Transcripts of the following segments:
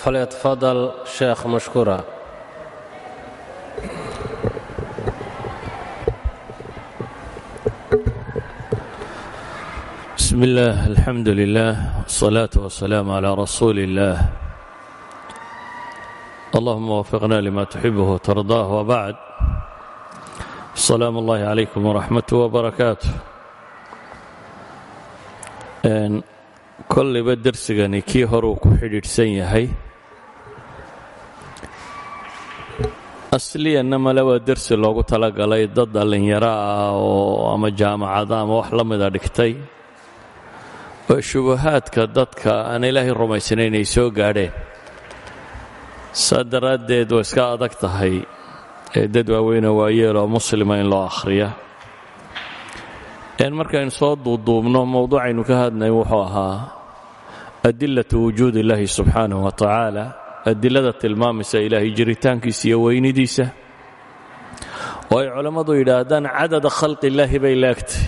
فليتفضل شيخ مشكورا. بسم الله، الحمد لله، والصلاة والسلام على رسول الله. اللهم وفقنا لما تحبه وترضاه، وبعد. السلام الله عليكم ورحمته وبركاته. kollayba darsigani kii horuu ku xidhiidhsan yahay. asliyanna male waa darsi loogu talagalay dad dhallinyaro ah oo ama jaamacada ama wax la mida dhigtay oo shubahaadka dadka aan ilaahay rumaysanayn ay soo gaadheen. saa daraaddeed waa iska adag tahay dad waaweyne waayeeloo muslima in loo akhriya. markaynu soo duuduubno mowduucaynu ka hadnay wuxuu ahaa adilatu wujuud illaahi subxaanahu wa tacaala, adilada tilmaamaysa ilaahay jiritaankiisa iyo weynidiisa, oo ay culammadu yidhaahdaan cadada khalqi illaahi bay leegtay,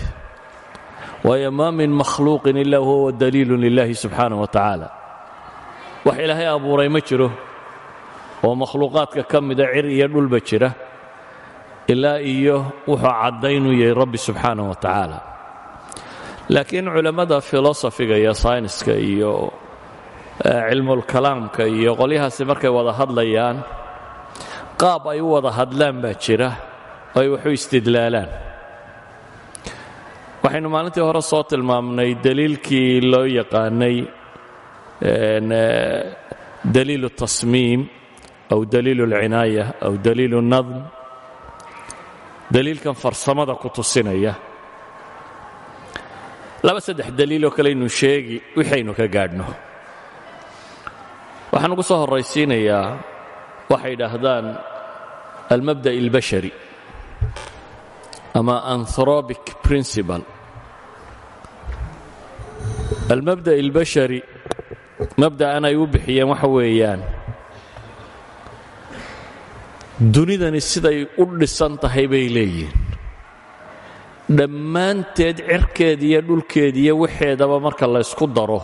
waayo maa min makhluuqin ilaa huwa daliilun lilaahi subxaanahu wa tacaala. wax ilaahay abuuray ma jiro oo makhluuqaadka ka mida cir iyo dhulba jira ilaa iyo wuxuu caddaynuu yahay rabbi subxaanahu wa tacaala. laakiin culammada filosofiga iyo sayniska iyo cilmulkalaamka iyo qolyahaasi markay wada hadlayaan qaab ay u wada hadlaan baa jira oo ay waxu istidlaalaan. waxaynu maalintii hore soo tilmaamnay daliilkii loo yaqaanay daliilu tasmiim aw daliilu alcinaaya aw daliilu nadm, daliilkan farsamada ku tusinaya. laba saddex daliiloo kalaynu sheegi wixaynu ka gaadhno. waxaan ugu soo horraysiinayaa waxay yidhaahdaan almabda' albashari ama anthropic principle. almabda' albashari mabda'an ay u bixiyeen waxa weeyaan dunidani siday u dhisan tahay bay leeyihiin. dhammaanteed cirkeed iyo dhulkeed iyo waxeedaba marka la ysku daro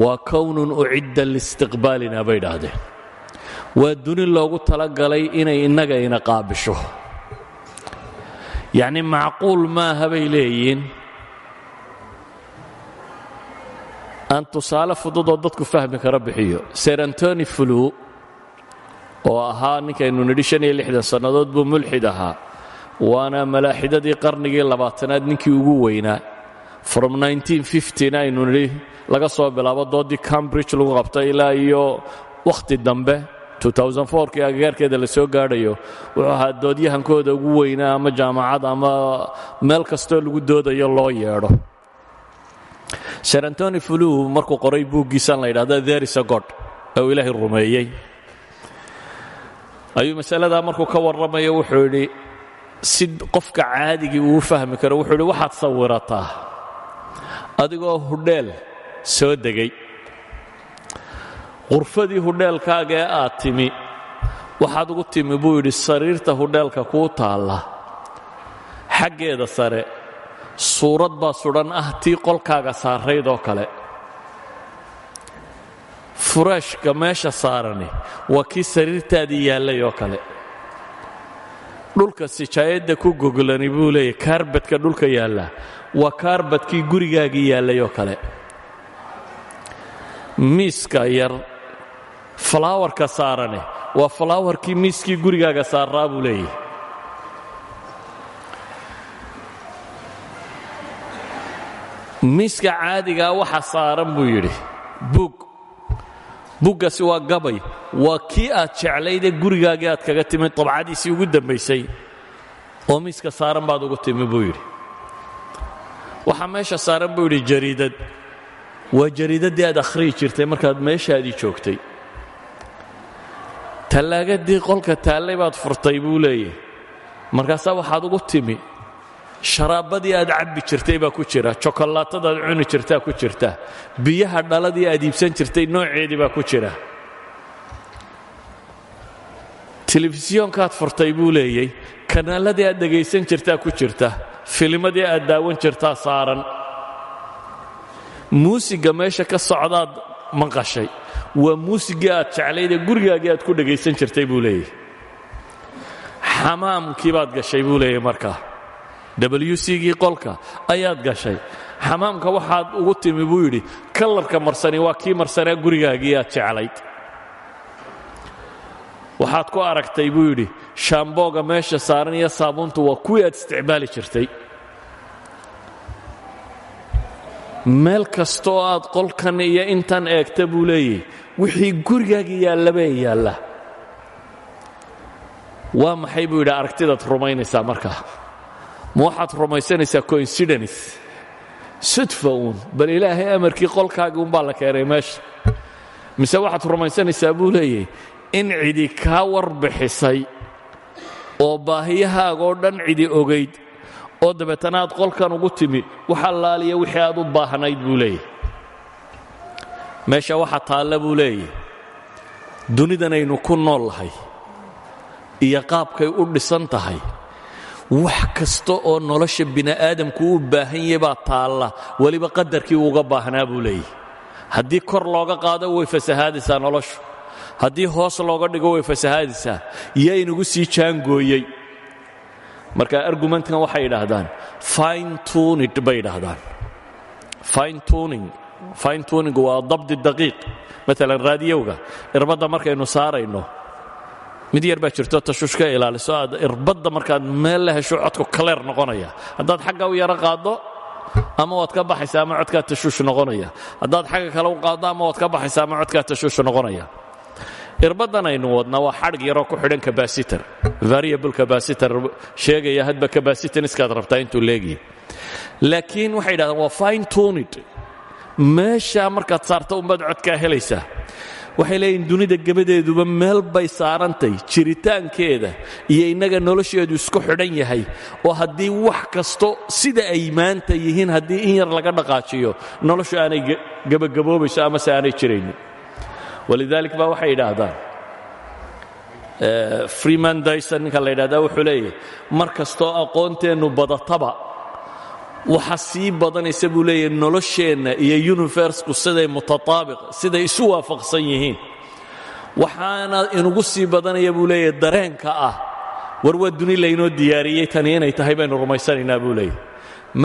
waa kownun ucidda liistiqbaalina bay idhaahdeen. waa duni loogu talagalay inay innagayna qaabisho. yacni macquul maaha bay leeyihiin. aan tusaale fududoo dadku fahmi kara bixiyo. ser antony flu oo ahaa ninkaynu nidhi 65 sannadood buu mulxid ahaa, waana malaaxidadii qarnigii 20aad ninkii ugu weynaa. from 1950 aynu nidhi laga soo bilaabo doodii cambridge lagu qabtay ilaa iyo wakhti dambe 2004kii agagaarkeeda la soo gaadhayo wuxuu ahaa doodyahankooda ugu weynaa ama jaamacad ama meel kastoo lagu doodayo loo yeedho. ser antony flu markuu qoray buuggiisaan la yidhahda there is a god oo ilaahay rumeeyey ayuu masaladaa markuu ka warramayo wuxuu yidhi si qofka caadigii uu fahmi karo wuxuu yidhi waxaad sawirataa adigoo hudheel soo degay. qurfadii hudheelkaaga ee aad timi waxaad ugu timi buu yidhi sariirta hudheelka kuu taalla xaggeeda sare suurad baa sudhan ah tii qolkaaga saarayd oo kale. furaashka meesha saarani waa kii sariirtaadii yaallay oo kale. dhulka sijaayadda ku goglani buu leeyahy kaarbadka dhulka yaalla waa kaarbadkii gurigaagii yaallay oo kale. miiska yar falaawarka saarani waa falaawarkii miiskii gurigaaga saaraa buu leeyahy. miiska caadigaa waxa saaran buu yidhi buggaasi waa gabay, waa kii aad jeclaydee gurigaagii aad kaga timid dabcadiisii ugu dambaysay oo miiska saaran baad ugu timi buu yidhi. waxaa meesha saaran buu yidhi jariidad, waa jariidaddii aad akhriyi jirtay markaad meeshaadii joogtay. tallaagadii qolka taallay baad furtay buu leeyahy, markaasaa waxaad ugu timi sharaabadii aad cabbi jirtay baa ku jira, jokolaatadaad cuni jirtaa ku jirta, biyaha dhaladii aad iibsan jirtay nooceedii baa ku jira. telefisyoonkaad furtay buu leeyay, kanaaladii aad dhegaysan jirtaa ku jirta, filimadii aad daawan jirtaa saaran, muusiga meesha ka socdaad maqashay, waa muusigii aad jeclayd ee gurigaagii aad ku dhegaysan jirtay buu leeyahy xamaamkii baad gashay buu leeyahy markaa WC-gii qolka ayaad gashay xamaamka waxaad ugu timi buu yidhi kalarka marsani waa kii marsanaa gurigaagii aad jeclayd waxaad ku aragtay buu yidhi shaambooga meesha saaran iyo saabuuntu waa kuwii aad isticmaali jirtay meel kastoo aad qolkan iyo intan eegta buu leeyahy wixii gurigaagii yaallabee yaalla waa maxay buu yidhi aragtidaad rumaynaysaa markaa ma waxaad rumaysanaysaa coincidence sudfa uun bal ilaahay amarkii qolkaagii unbaa la keenay meesha mise waxaad rumaysanaysaa buu leeyahy in cidi kaa warbixisay oo baahiyahaagoo dhan cidi ogayd oo dabeetana aad qolkan ugu timi wax allaaliya wixii aad u baahnayd buu leeyahy meesha waxa taalla buu leeyahy dunidanaynu ku nool lahay iyo qaabkay u dhisan tahay wax kasta oo nolosha bini'aadamku u baahan yahay baa taalla weliba qadarkii uga baahnaa buu leeyahy haddii kor looga qaado way fasahaadaysaa noloshu haddii hoos looga dhigo way fasahaadaysaa yaa inugu sii jaangooyey marka argumentkan waxay yidhaahdaan fine tuned bay yidhaahdaan fine tuning waa dabdi daqiiq maalan raadiyowga irbadda markaynu saarayno mid yar baa jirto tashuush ka ilaaliso aad irbadda markaad meel la hesho codku kaleer noqonaya haddaad xagga u yaro qaaddo ama waad ka baxaysaa ama codkaa tashuush noqonaya haddaad xagga kale u qaaddo ama waad ka baxaysaa ama codkaa tashuush noqonaya irbaddan aynu wadnaa waa xadhig yaroo ku xidhan capacitor variable capacitor sheegaya hadba capacitaniskaad rabtaa intuu leegiya laakiin waxay yidhahdaan waa fine tuned meeshaa markaad saarta umbaad codkaa helaysaa waxay leeyihin dunida gebadeeduba meel bay saarantay jiritaankeeda iyo innaga nolosheedu isku xidhan yahay oo haddii wax kasto sida ay maanta yihiin haddii in yar laga dhaqaajiyo noloshu aanay gebagaboobayso amase aanay jiraynin walidalik baa waxay yidhaahdaan freeman dyson ninka la yidhahdaa wuxuu leeyahay mar kastoo aqoonteennu badataba waxa sii badanaysa buu leeyahay nolosheenna iyo universku siday mutataabiq siday isu waafaqsan yihiin waxaana inugu sii badanaya buu leeyahay dareenka ah war waa duni laynoo diyaariyey tani inay tahay baynu rumaysanaynaa buu leeyahay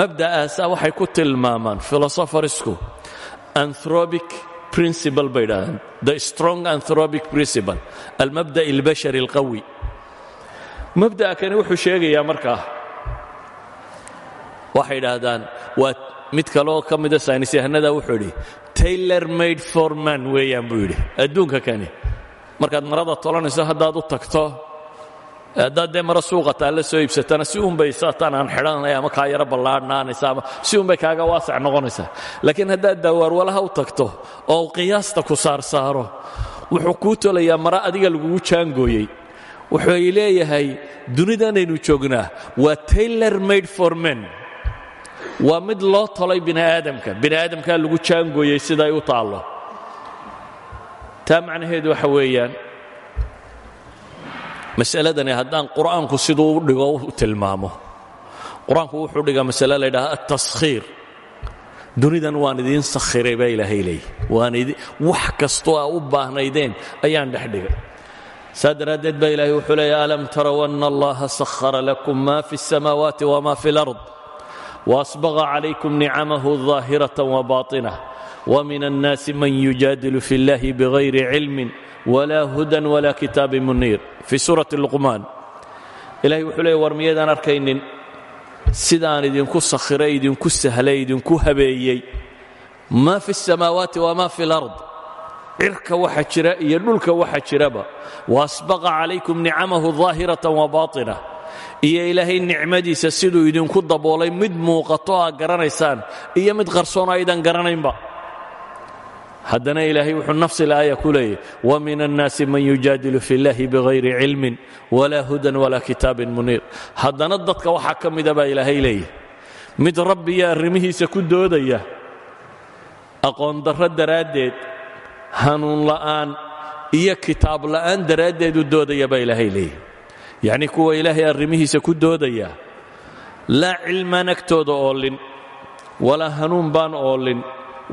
mabda'aasa waxay ku tilmaamaan philosopheriesku anthropic principle bay yidhahdaan the strong anthropic principle almabda' albashari alqawi mabda'a kani wuxuu sheegayaa markaa waxay yidhaahdaan waa mid kaleoo ka mida saynisyahanada wuxuu yidhi tailor made for man weeyaan buu yidhi adduunka kani markaad marada tolanayso haddaad u tagto haddaad dee mara suuqa taalla soo iibsatana si unbay saataan aan xidhanay ama kaa yaro ballaadhnaanaysa ama si unbay kaaga waasac noqonaysaa laakiin haddaad daawaarwalaha u tagto oo qiyaasta ku saarsaaro wuxuu kuu tolayaa mara adiga lagugu jaangooyey wuxuu leeyahay dunidanaynu joognaa waa tailor made for men waa mid loo tolay bini'aadamkaa lagu jaangooyey siday u taallo taa macnaheedu waxa weeyaan mas'aladani haddaan qur'aanku siduu u dhigo u tilmaamo qur-aanku wuxuu dhigaa masale la ydhaha ataskhiir dunidan waan idiin sakhiray baa ilaahay leeyay wax kastoo aa u baahnaydeen ayaan dhex dhigay saa daraaddeed baa ilaahay wuxuu leeya alam taraw anna allaha sakhara lakum ma fi الsamaawaati wma fi اlأrض وأsبغ عalaykum nicamahu ظaahiraة وbaطinة وmin الnaasi man yujaadilu fi اllahi bغayri cilmi wla huda wla kitaabi muniir fii suuraةi luqmaan ilahay wuxuu leeya war miyaydaan arkaynin sidaan idinku sakhiray idinku sahlay idinku habeeyey ma fi الsamaawaati wma fi اlأrض cirka waxa jira iyo dhulka waxa jiraba وأsبغa عalaykum nicamahu ظaahiraة وbaطinة iyo ilaahay nicmadiisa siduu idinku daboolay mid muuqato aad garanaysaan iyo mid qarsoon aydan garanaynba haddana ilaahay wuxuu nafsi laaya ku leeyahy wamin annaasi man yujaadilu fi اllahi bغayri cilmin wala hudan wala kitaabin muniir haddana dadka waxaa ka mida baa ilaahay leeyahy mid rabbiya arrimihiisa ku doodaya aqoon darro daraaddeed hanuun la'aan iyo kitaab la'aan daraaddeed u doodaya baa ilaahay leeyahy yacni kuwa ilaahay arrimihiisa ku doodaya laa cilmaan agtooda oolin walaa hanuun baan oolin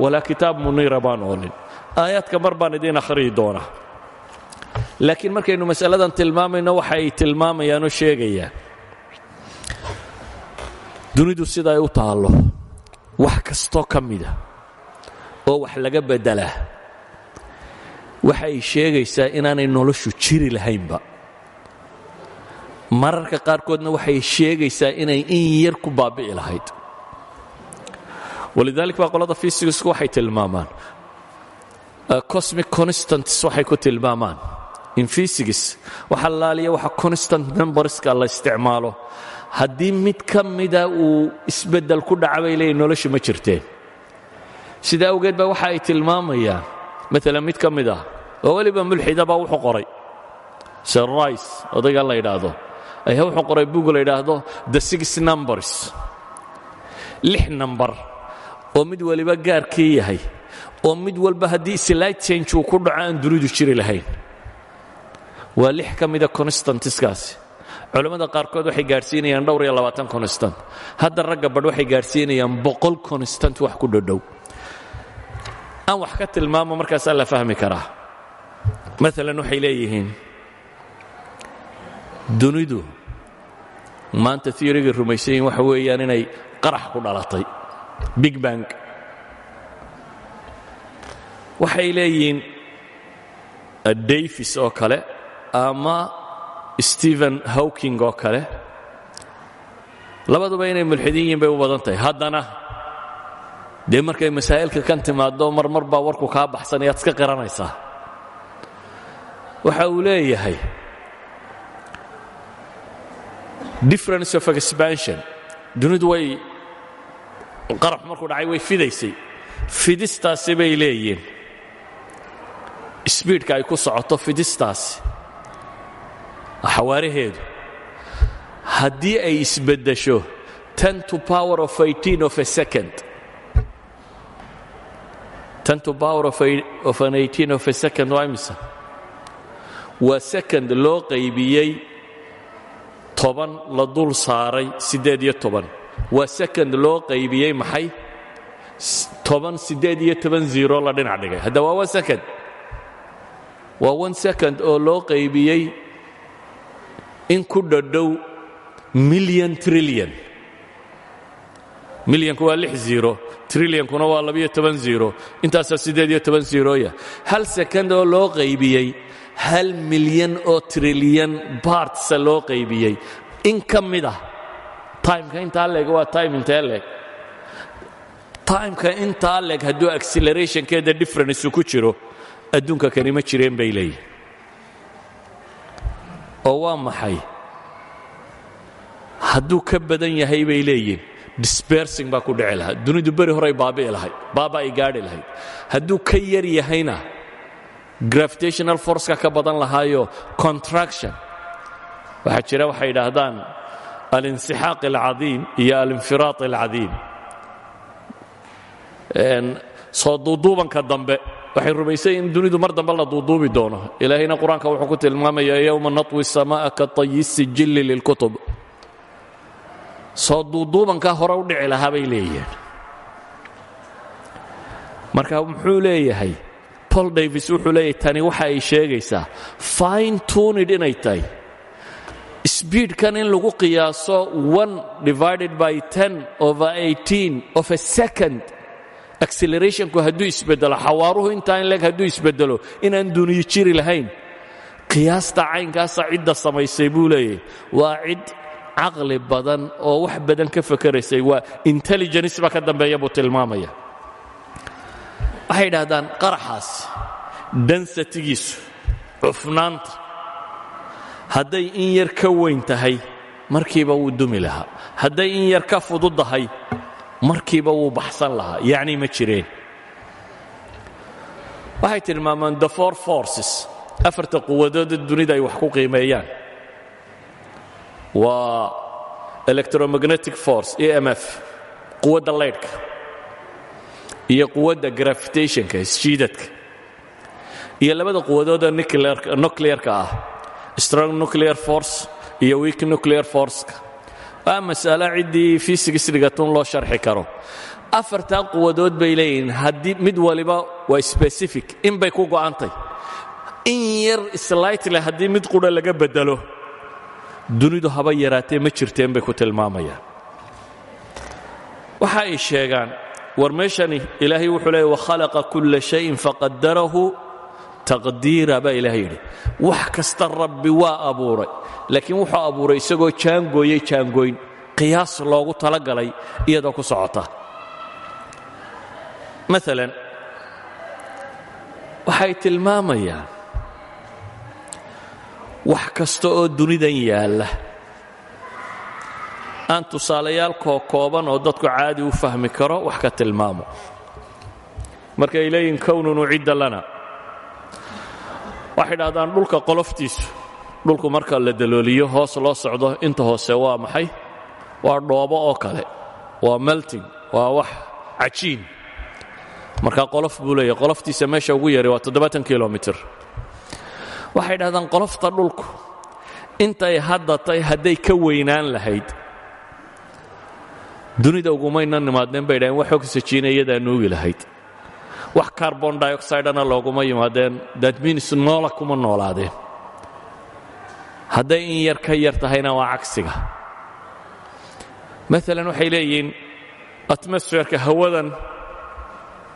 walaa kitaab muniira baan oolin aayaadka mar baan idiin akhriyi doonaa laakiin markaynu mas'aladan tilmaamayno waxa ay tilmaamayaan oo sheegayaan dunidu sida ay u taallo wax kastoo ka mida oo wax laga beddelaa waxa ay sheegaysaa inaanay noloshu jiri lahaynba mararka qaarkoodna waxay sheegaysaa inay in yar ku baabi'i lahayd walidaalika baa qolada physicsku waxay tilmaamaan cosmic constants waxay ku tilmaamaan in physics waxa laaliya waxa constant numberska la isticmaalo haddii mid ka mida uu isbeddel ku dhaca bay leeyihin noloshu ma jirteen sidaa awgeed baa waxa ay tilmaamayaan maalan mid ka mid ah oo weliba mulxida baa wuxuu qoray sir rice odaygan la yidhaahdo ayaa wuxuu qoray bug la yidhaahdo the six numbers 6 number oo mid waliba gaarkii yahay oo mid walba haddii slight change uu ku dhaco aan dunidu jiri lahayn waa 6 ka mida constantskaasi culimmada qaarkood waxay gaadhsiinayaan dhowr iyo 20 constant hadda ragga badh waxay gaadhsiinayaan 100 constant wax ku dhodhow aan wax ka tilmaamo markaasaa la fahmi karaa maalan waxay leeyihiin dunidu maanta theoryga rumaysan yihin waxa weeyaan inay qarax ku dhalatay big bang waxay leeyihiin davis oo kale ama stephen hawking oo kale labaduba inay mulxidiin yihiin bay u badan tahay haddana dee markay masaa'ilka kan timaaddo marmar baa warku kaa baxsan ayaad iska qiranaysaa waxa uu leeyahay difference of expansion dunidu way qarax markuu dhacay way fidaysay fidistaasi bay leeyihiin speedka ay ku socoto fidistaasi xawaaraheedu haddii ay isbeddesho 10 to power of 18 of a second 10 to power of an 18 of a second waa imisa waa second loo qaybiyey 10 la dul saaray 18 waa second loo qaybiyey maxay 10 18 0 la dhinac dhigay hadda waa 1 second waa 1 second oo loo qaybiyey in ku dhadhow million trillion millionku waa 6 0 trillionkuna waa 12 0 intaasaa 18 0ya hal second oo loo qaybiyey 1 milyan oo trillion partsa loo qaybiyey in ka mid ah timeka intaa leeg waa time intee leeg timeka intaa leeg hadduu accelerationkeeda difference ku jiro adduunka kani ma jireen bay leeyihin oo waa maxay hadduu ka badan yahay bay leeyihin dispersing baa ku dhici lahaa dunidu beri horay baabi'i lahayd baaba ay gaadhi lahayd hadduu ka yar yahayna gravitational forceka ka badan lahaayo contraction waxaa jira waxay yidhaahdaan alinsixaaq alcadiim iyo alinfiraad alcadiim soo duuduubanka dambe waxay rumaysay in dunidu mar dambe la duuduubi doono ilaahayna qur-aanka wuxuu ku tilmaamaya yowma natwi samaa'a ka tayi sijilli lilkutub soo duuduubankaa hore u dhici lahaa bay leeyihiin marka muxuu leeyahay paul davis wuxuu leeyahay tani waxa ay sheegaysaa fine tuned inay tahay speedkan in lagu qiyaaso 1 divided by 10 over 18 of a second accelerationku hadduu isbeddelo xawaaruhu intaa in leeg hadduu isbeddelo inaan duniyo jiri lahayn qiyaasta caynkaasa cidda samaysay buu leeyahay waa cid caqli badan oo wax badan ka fakaraysay waa intelligence baa ka dambeeya buu tilmaamaya waxay yidhaahdaan qaraxaas densitigiisu cufnaanta hadday in yar ka weyn tahay markiiba wuu dumi lahaa hadday in yar ka fududdahay markiiba wuu baxsan lahaa yacni ma jireen waxay tilmaamaan the four forces afarta quwadooda dunida ay wax ku qiimeeyaan waa electromagnetic force emf quwadda leydhka iyo quwadda gravitationka isjiidadka iyo labada quwadooda nuclearka ah strong nuclear force iyo weak nuclear forceka waa mas'alo ciddii physics dhigatun loo sharxi karo. afartaa quwadood bay leeyihiin, haddii mid waliba waa specific, in bay ku go'antay. in yar slightly haddii mid qudha laga bedelo, dunidu haba yaraatee ma jirteen bay ku tilmaamayaan. waxa ay sheegaan war meeshani ilaahay wuxuu leeyahay wakhalaqa kulla shayin faqadarahu taqdiira baa ilaahay yidhi. wax kasta rabbi waa abuuray, laakiin wuxuu abuuray isagoo jaangooyey jaangooyn qiyaas loogu talagalay iyadoo ku socota. maalan waxay tilmaamayaan wax kasta oo dunidan yaalla aan tusaalayaal kooban oo dadku caadi u fahmi karo wax ka tilmaamo. markay leeyihin kownun ucidda lana, waxay dhahdaan dhulka qoloftiisu, dhulku marka la dalooliyo hoos loo socdo, inta hoose waa maxay? waa dhoobo oo kale, waa melting, waa wax cajiin. marka qolof buu leeyahay, qoloftiisa meesha ugu yari waa 70 kilomitir. waxay dhahdaan qolofta dhulku intay haddatay hadday ka weynaan lahayd, dunida ugumayna nimaadeen bay dhahdeen wax oxygen iyadaa nuugi lahayd, wax carbon dioxide-ana looguma yimaadeen, that means noola kuma noolaadeen. hadday in yar ka yar tahayna waa cagsiga. maalan waxay leeyihiin atmosferka hawadan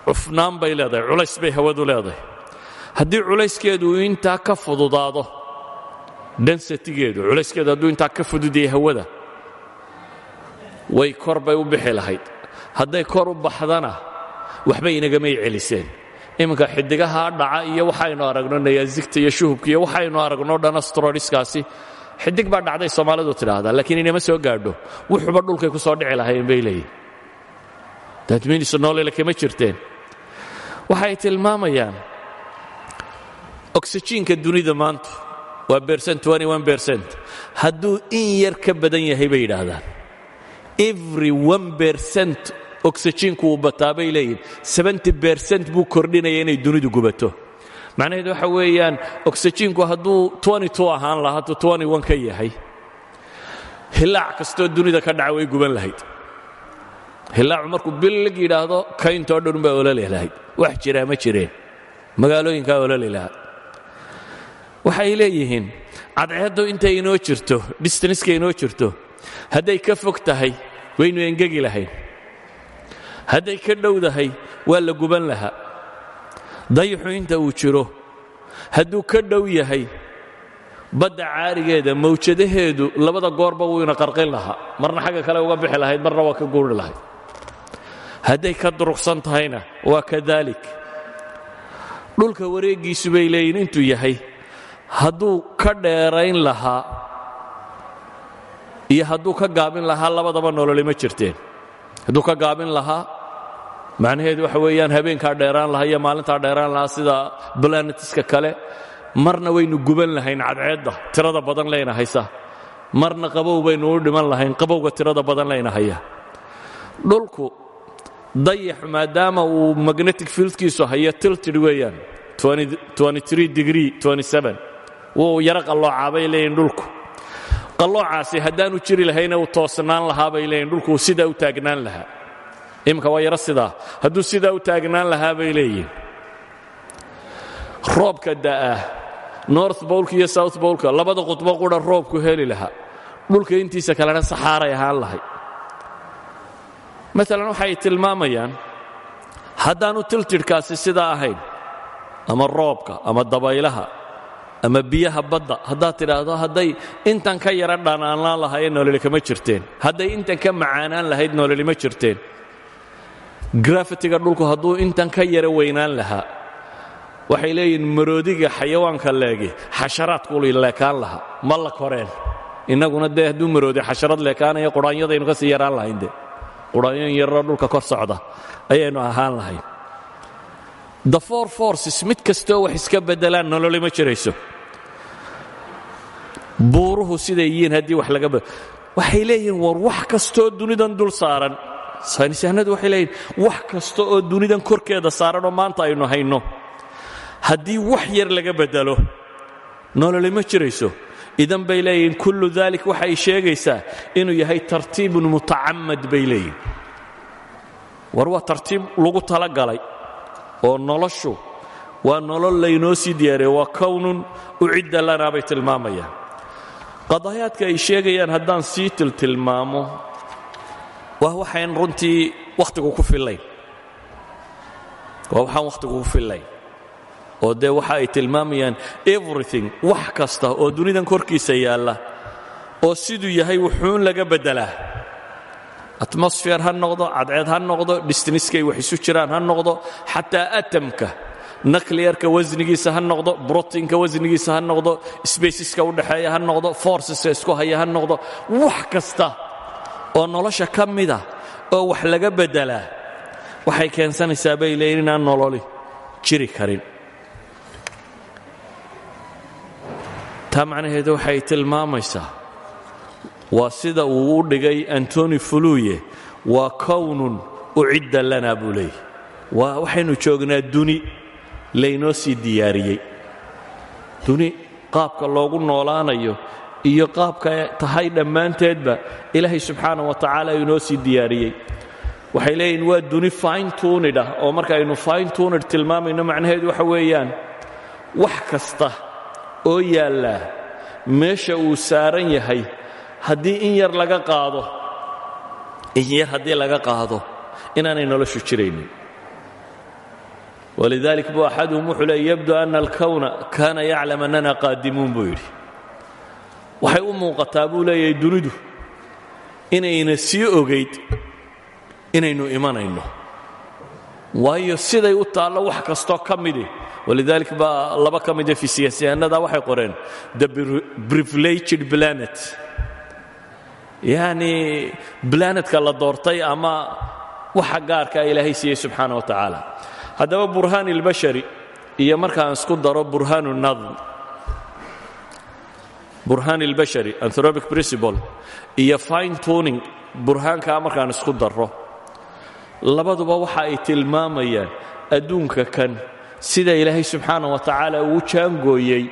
cufnaan bay leedahay, culays bay hawadu leedahay. haddii culayskeedu intaa ka fududaado, densitygeedu culayskeedu hadduu intaa ka fududiyay hawada, way kor bay u bixi lahayd. hadday kor u baxdana waxbay inagamay celiseen. iminka xidigaha dhaca iyo waxaynu aragno nayaazigta iyo shuhubka iyo waxaynu aragno dhan astrodiskaasi, xidig baa dhacday Soomaalidu tidhaahdaa, laakiin inama soo gaadho, wuxuuba dhulkay ku soo dhici lahayn bay leeyihin. that means noolele kama jirteen. waxay tilmaamayaan oxygenka dunida maanta waa 21%. hadduu in yar ka badan yahay bay yidhaahdaan, every 1% oxygenku uu bataa bay leeyihin, 70% buu kordhinaya inay dunidu gubato. macnaheedu waxa weeyaan oxygenku hadduu 22 ahaan lahaa, hadduu 21 ka yahay, hilaac kastoo dunida ka dhaca way guban lahayd. hilaacu markuu billig yidhaahdo kayntoo dhan baa ololi lahayd, wax jiraa ma jireen, magaalooyinkaa ololi lahaa. waxay leeyihiin cadceeddu intay inoo jirto, distanska inoo jirto, hadday ka fog tahay waynu engegi lahayn, hadday ka dhowdahay waa la guban lahaa. dayaxu inta uu jiro hadduu ka dhow yahay, badda caarigeeda mawjadaheedu labada goorba wuu ina qarqin lahaa, marna xagga kale uga bixi lahayd, marna waa ka guuri lahayd. hadday ka durugsan tahayna waa kadalik. dhulka wareegiisu bay leeyihin intuu yahay, hadduu ka dheerayn lahaa iyo hadduu ka gaabin lahaa labadaba nololi ma jirteen. hadduu ka gaabin lahaa macnaheedu waxa weeyaan habeenkaa dheeraan lahaa iyo maalintaa dheeraan lahaa sida planetiska kale, marna waynu guban lahayn cadceedda tirada badan leyna haysa, marna qabow baynu u dhiman lahayn qabowga tirada badan leyna haya. dhulku dayax maadaama uu magnetic fieldkiisu hayo tilted weeyaan 23 degree 27, wuu yaro qalloocabay leeyihin dhulku. qalloocaasi haddaanu jiri lahayna uu toosnaan lahaa bay leeyihin, dhulku sidaa u taagnaan lahaa. iminka waa yaro sidaa, hadduu sidaa u taagnaan lahaa bay leeyihin, roobka da'ah north bolka iyo south bolka labada qudbo qudha roobku heli lahaa, dhulka intiisa kalena saxaaray ahaan lahay. maalan waxay tilmaamayaan haddaanu tiltidhkaasi sidaa ahayn, ama roobka ama dabaylaha ama biyaha badda, haddaad tidhaahdo hadday intan ka yara dhanaanaan lahaayeen nololi kama jirteen, hadday intan ka macaanaan lahayd nololi ma jirteen. grafitiga dhulku hadduu intan ka yara weynaan lahaa, waxay leeyihin maroodiga xayawaanka leegi xasharaadku leekaan lahaa, ma la koreen. innaguna dee hadduu maroodi xasharad leekaanaya quraanyadaynu ka sii yaraan lahayn, de quraanyo yaroo dhulka kor socda ayaynu ahaan lahayn. the four forces mid kastoo wax iska beddelaan nololi ma jirayso. buuruhu siday yihiin haddii wax laga waxay leeyihiin war wax kastoo dunidan dul saaran, saynisyahanadu waxay leeyihin wax kasta oo dunidan korkeeda saaranoo maanta aynu hayno, haddii wax yar laga beddelo nololi ma jirayso. idan bay leeyihiin kullu dalik waxay sheegaysaa inuu yahay tartiibun mutacamad bay leeyihin war waa tartiib lagu talagalay oo noloshu waa nolol laynoo sii diyaariya waa kownun ucidda lanaa bay tilmaamayaan qadaayaadka ay sheegayaan haddaan sii tilmaamo waa waxayn runtii wakhtigu ku fillayn waa waxaan wakhtigu ku fillayn oo dee waxa ay tilmaamayaan everything wax kasta oo dunidan korkiisa yaalla oo siduu yahay wuxuun laga beddelaa atmosfeer ha noqdo cadceed ha noqdo distiniskay wax isu jiraan ha noqdo xataa atamka nuclearka wasnigiisa ha noqdo brotiinka wasnigiisa ha noqdo spaceska u dhaxeeya ha noqdo forceska isku haya ha noqdo wax kasta oo nolosha ka mida oo wax laga beddelaa waxay keensanaysaa bay leeyihiin inaan nololi jiri karin taa macnaheedu waxay tilmaamaysaa waa sida uu u dhigay antoni fuluye waa kownun ucidda lanaa buu leeyahy waa waxaynu joognaa duni laynoo sii diyaariyey duni qaabka loogu noolaanayo iyo qaabka tahay dhammaanteedba ilaahay subxaana wa tacaala inoo sii diyaariyey waxay leeyihin waa duni fine tunid ah oo marka aynu fine tunid tilmaamayno macnaheedu waxa weeyaan wax kasta oo yaallaa meesha uu saaran yahay haddii in yar laga qaado inaanay noloshu jiraynin walidalik buu axaduhum wuxuu leey yabdu ana alkawna kaana yaclam annana qaadimuun buu yidhi waxay u muuqataa buu leeyahay dunidu inayna sii ogayd inaynu imanayno waayo siday u taallo wax kastoo ka midi walidalik baa laba ka mida fiisiyaasyahanada waxay qoreen the privileged planet yacni planetka la doortay ama waxa gaarka ilaahay siiyey subxaana wa tacaala haddaba burhaan ilbashari iyo markaan isku daro burhaan nadm burhaan ilbashari anthropic principle iyo fine tuning burhaankaa markaan isku daro labaduba waxa ay tilmaamayaan adduunka kan sida ilaahay subxaana wa tacaala uu jaangooyey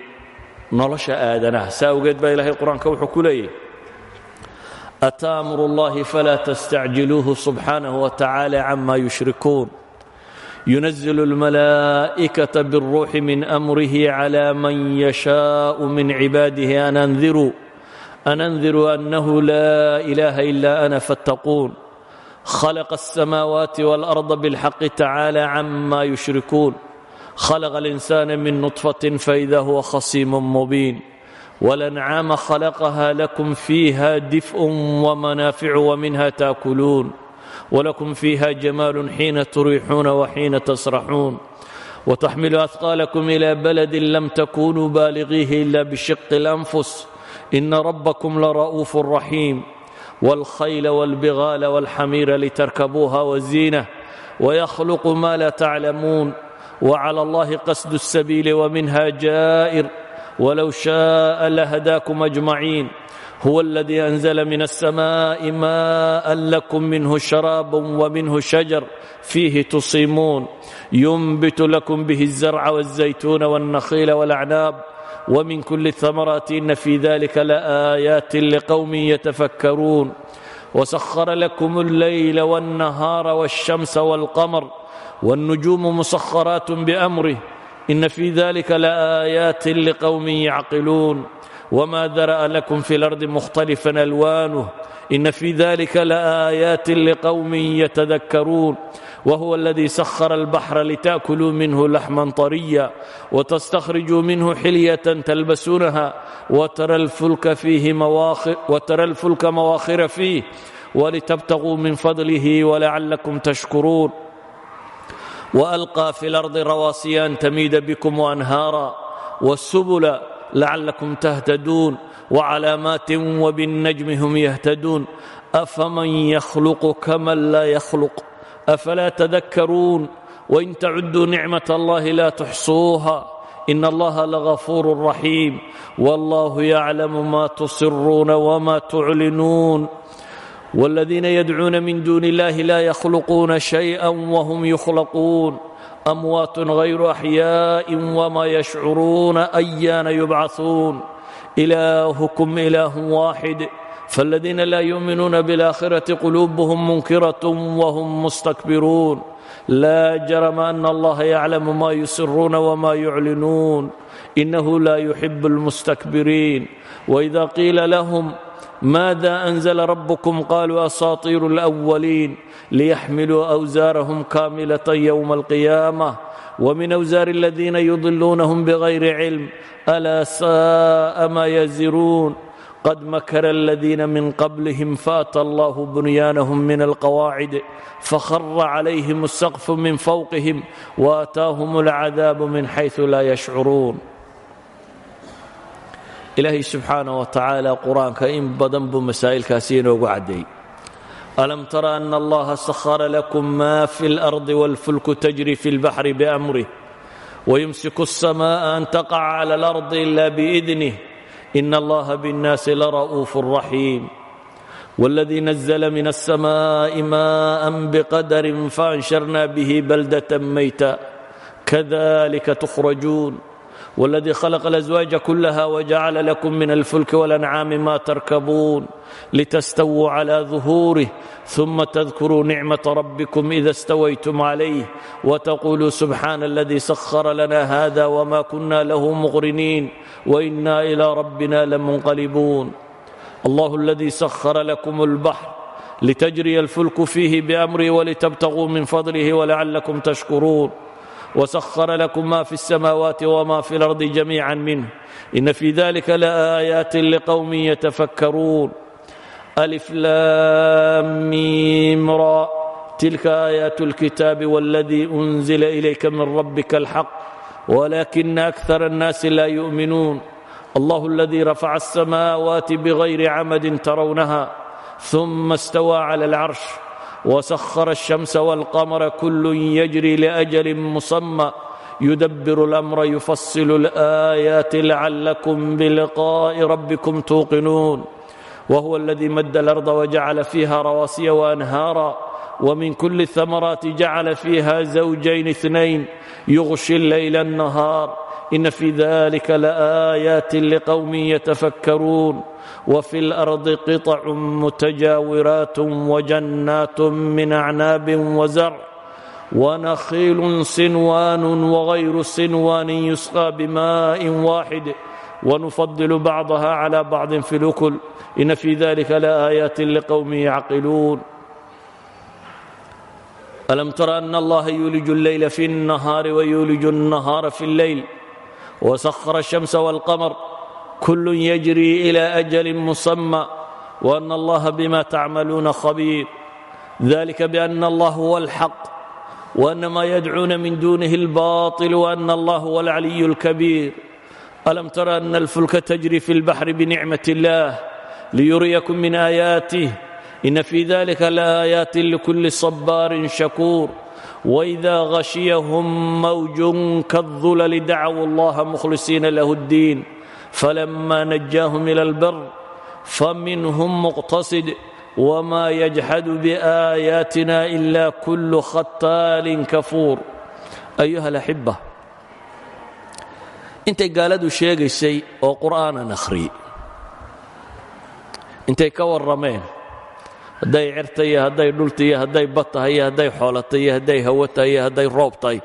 nolosha aadanaha saa awgeed baa ilaahay qur-aanka wuxuu ku leeyahy ataa amru اllahi falaa tastacjiluuhu subxaanahu wa tacaala cama yushrikuun ينزل الملائكة بالروح من أمره على من يشاء من عباده أن أنذروا أنه لا إله إلا أنا فاتقون خلق السماوات والأرض بالحق تعالى عما يشركون خلق الإنسان من نطفة فإذا هو خصيم مبين والأنعام خلقها لكم فيها دفء ومنافع ومنها تأكلون ولكم فيها جمال حين تريحون وحين تسرحون وتحمل أثقالكم إلى بلد لم تكونوا بالغيه إلا بشق الأنفس إن ربكم لرؤوف رحيم والخيل والبغال والحمير لتركبوها وزينة ويخلق ما لا تعلمون وعلى الله قصد السبيل ومنها جائر ولو شاء لهداكم أجمعين هو الذي أنزل من السماء ماء لكم منه شراب ومنه شجر فيه تصيمون ينبت لكم به الزرع والزيتون والنخيل والأعناب ومن كل الثمرات إن في ذلك لآيات لقوم يتفكرون وسخر لكم الليل والنهار والشمس والقمر والنجوم مسخرات بأمره إن في ذلك لآيات لقوم يعقلون وما ذرأ لكم في الأرض مختلفا ألوانه إن في ذلك لآيات لقوم يتذكرون وهو الذي سخر البحر لتأكلوا منه لحما طريا وتستخرجوا منه حلية تلبسونها وترى الفلك مواخر فيه ولتبتغوا من فضله ولعلكم تشكرون وألقى في الأرض رواسي أن تميد بكم وأنهارا والسبل لعلكم تهتدون وعلامات وبالنجم هم يهتدون أفمن يخلق كمن لا يخلق أفلا تذكرون وإن تعدوا نعمة الله لا تحصوها إن الله لغفور رحيم والله يعلم ما تصرون وما تعلنون والذين يدعون من دون الله لا يخلقون شيئا وهم يخلقون أموات غير أحياء وما يشعرون أيان يبعثون إلهكم إله واحد فالذين لا يؤمنون بالآخرة قلوبهم منكرة وهم مستكبرون لا جرم أن الله يعلم ما يسرون وما يعلنون إنه لا يحب المستكبرين وإذا قيل لهم ماذا أنزل ربكم قالوا أساطير الأولين ليحملوا أوزارهم كاملة يوم القيامة ومن أوزار الذين يضلونهم بغير علم ألا ساء ما يزرون قد مكر الذين من قبلهم فأتى الله بنيانهم من القواعد فخر عليهم السقف من فوقهم وآتاهم العذاب من حيث لا يشعرون إلهي سبحانه وتعالى قرآنك إن بدن بمسائل كاسين وقعدي ألم ترى أن الله سخر لكم ما في الأرض والفلك تجري في البحر بأمره ويمسك السماء أن تقع على الأرض إلا بإذنه إن الله بالناس لرؤوف رحيم والذي نزل من السماء ماء بقدر فأنشرنا به بلدة ميتا كذلك تخرجون والذي خلق الأزواج كلها وجعل لكم من الفلك والأنعام ما تركبون لتستووا على ظهوره ثم تذكروا نعمة ربكم إذا استويتم عليه وتقولوا سبحان الذي سخر لنا هذا وما كنا له مقرنين وإنا إلى ربنا لمنقلبون الله الذي سخر لكم البحر لتجري الفلك فيه بأمره ولتبتغوا من فضله ولعلكم تشكرون وسخر لكم ما في السماوات وما في الأرض جميعا منه إن في ذلك لآيات لقوم يتفكرون ألف لام ميم را تلك آيات الكتاب والذي أنزل إليك من ربك الحق ولكن أكثر الناس لا يؤمنون الله الذي رفع السماوات بغير عمد ترونها ثم استوى على العرش وسخر الشمس والقمر كل يجري لأجل مسمى يدبر الأمر يفصل الآيات لعلكم بلقاء ربكم توقنون وهو الذي مد الأرض وجعل فيها رواسي وأنهارا ومن كل الثمرات جعل فيها زوجين اثنين يغشي الليل النهار إن في ذلك لآيات لقوم يتفكرون وفي الأرض قطع متجاورات وجنات من أعناب وزرع ونخيل صنوان وغير صنوان يسقى بماء واحد ونفضل بعضها على بعض في الأكل إن في ذلك لآيات لقوم يعقلون ألم تر أن الله يولج الليل في النهار ويولج النهار في الليل وسخر الشمس والقمر كل يجري إلى أجل مسمى وأن الله بما تعملون خبير ذلك بأن الله هو الحق وأن ما يدعون من دونه الباطل وأن الله هو العلي الكبير ألم تر أن الفلك تجري في البحر بنعمة الله ليريكم من آياته إن في ذلك لآيات لكل صبار شكور وإذا غشيهم موج كالظلل دعوا الله مخلصين له الدين فلما نجاهم إلى البر فمنهم مقتصد وما يجحد بآياتنا إلا كل ختال كفور أيها الأحبة intay gaaladu sheegaysay oo qur'aanan akhri intay ka warrameen hadday cirtay hadday dhultay hadday batahay hadday xoolatay hadday hawatay hadday roobtay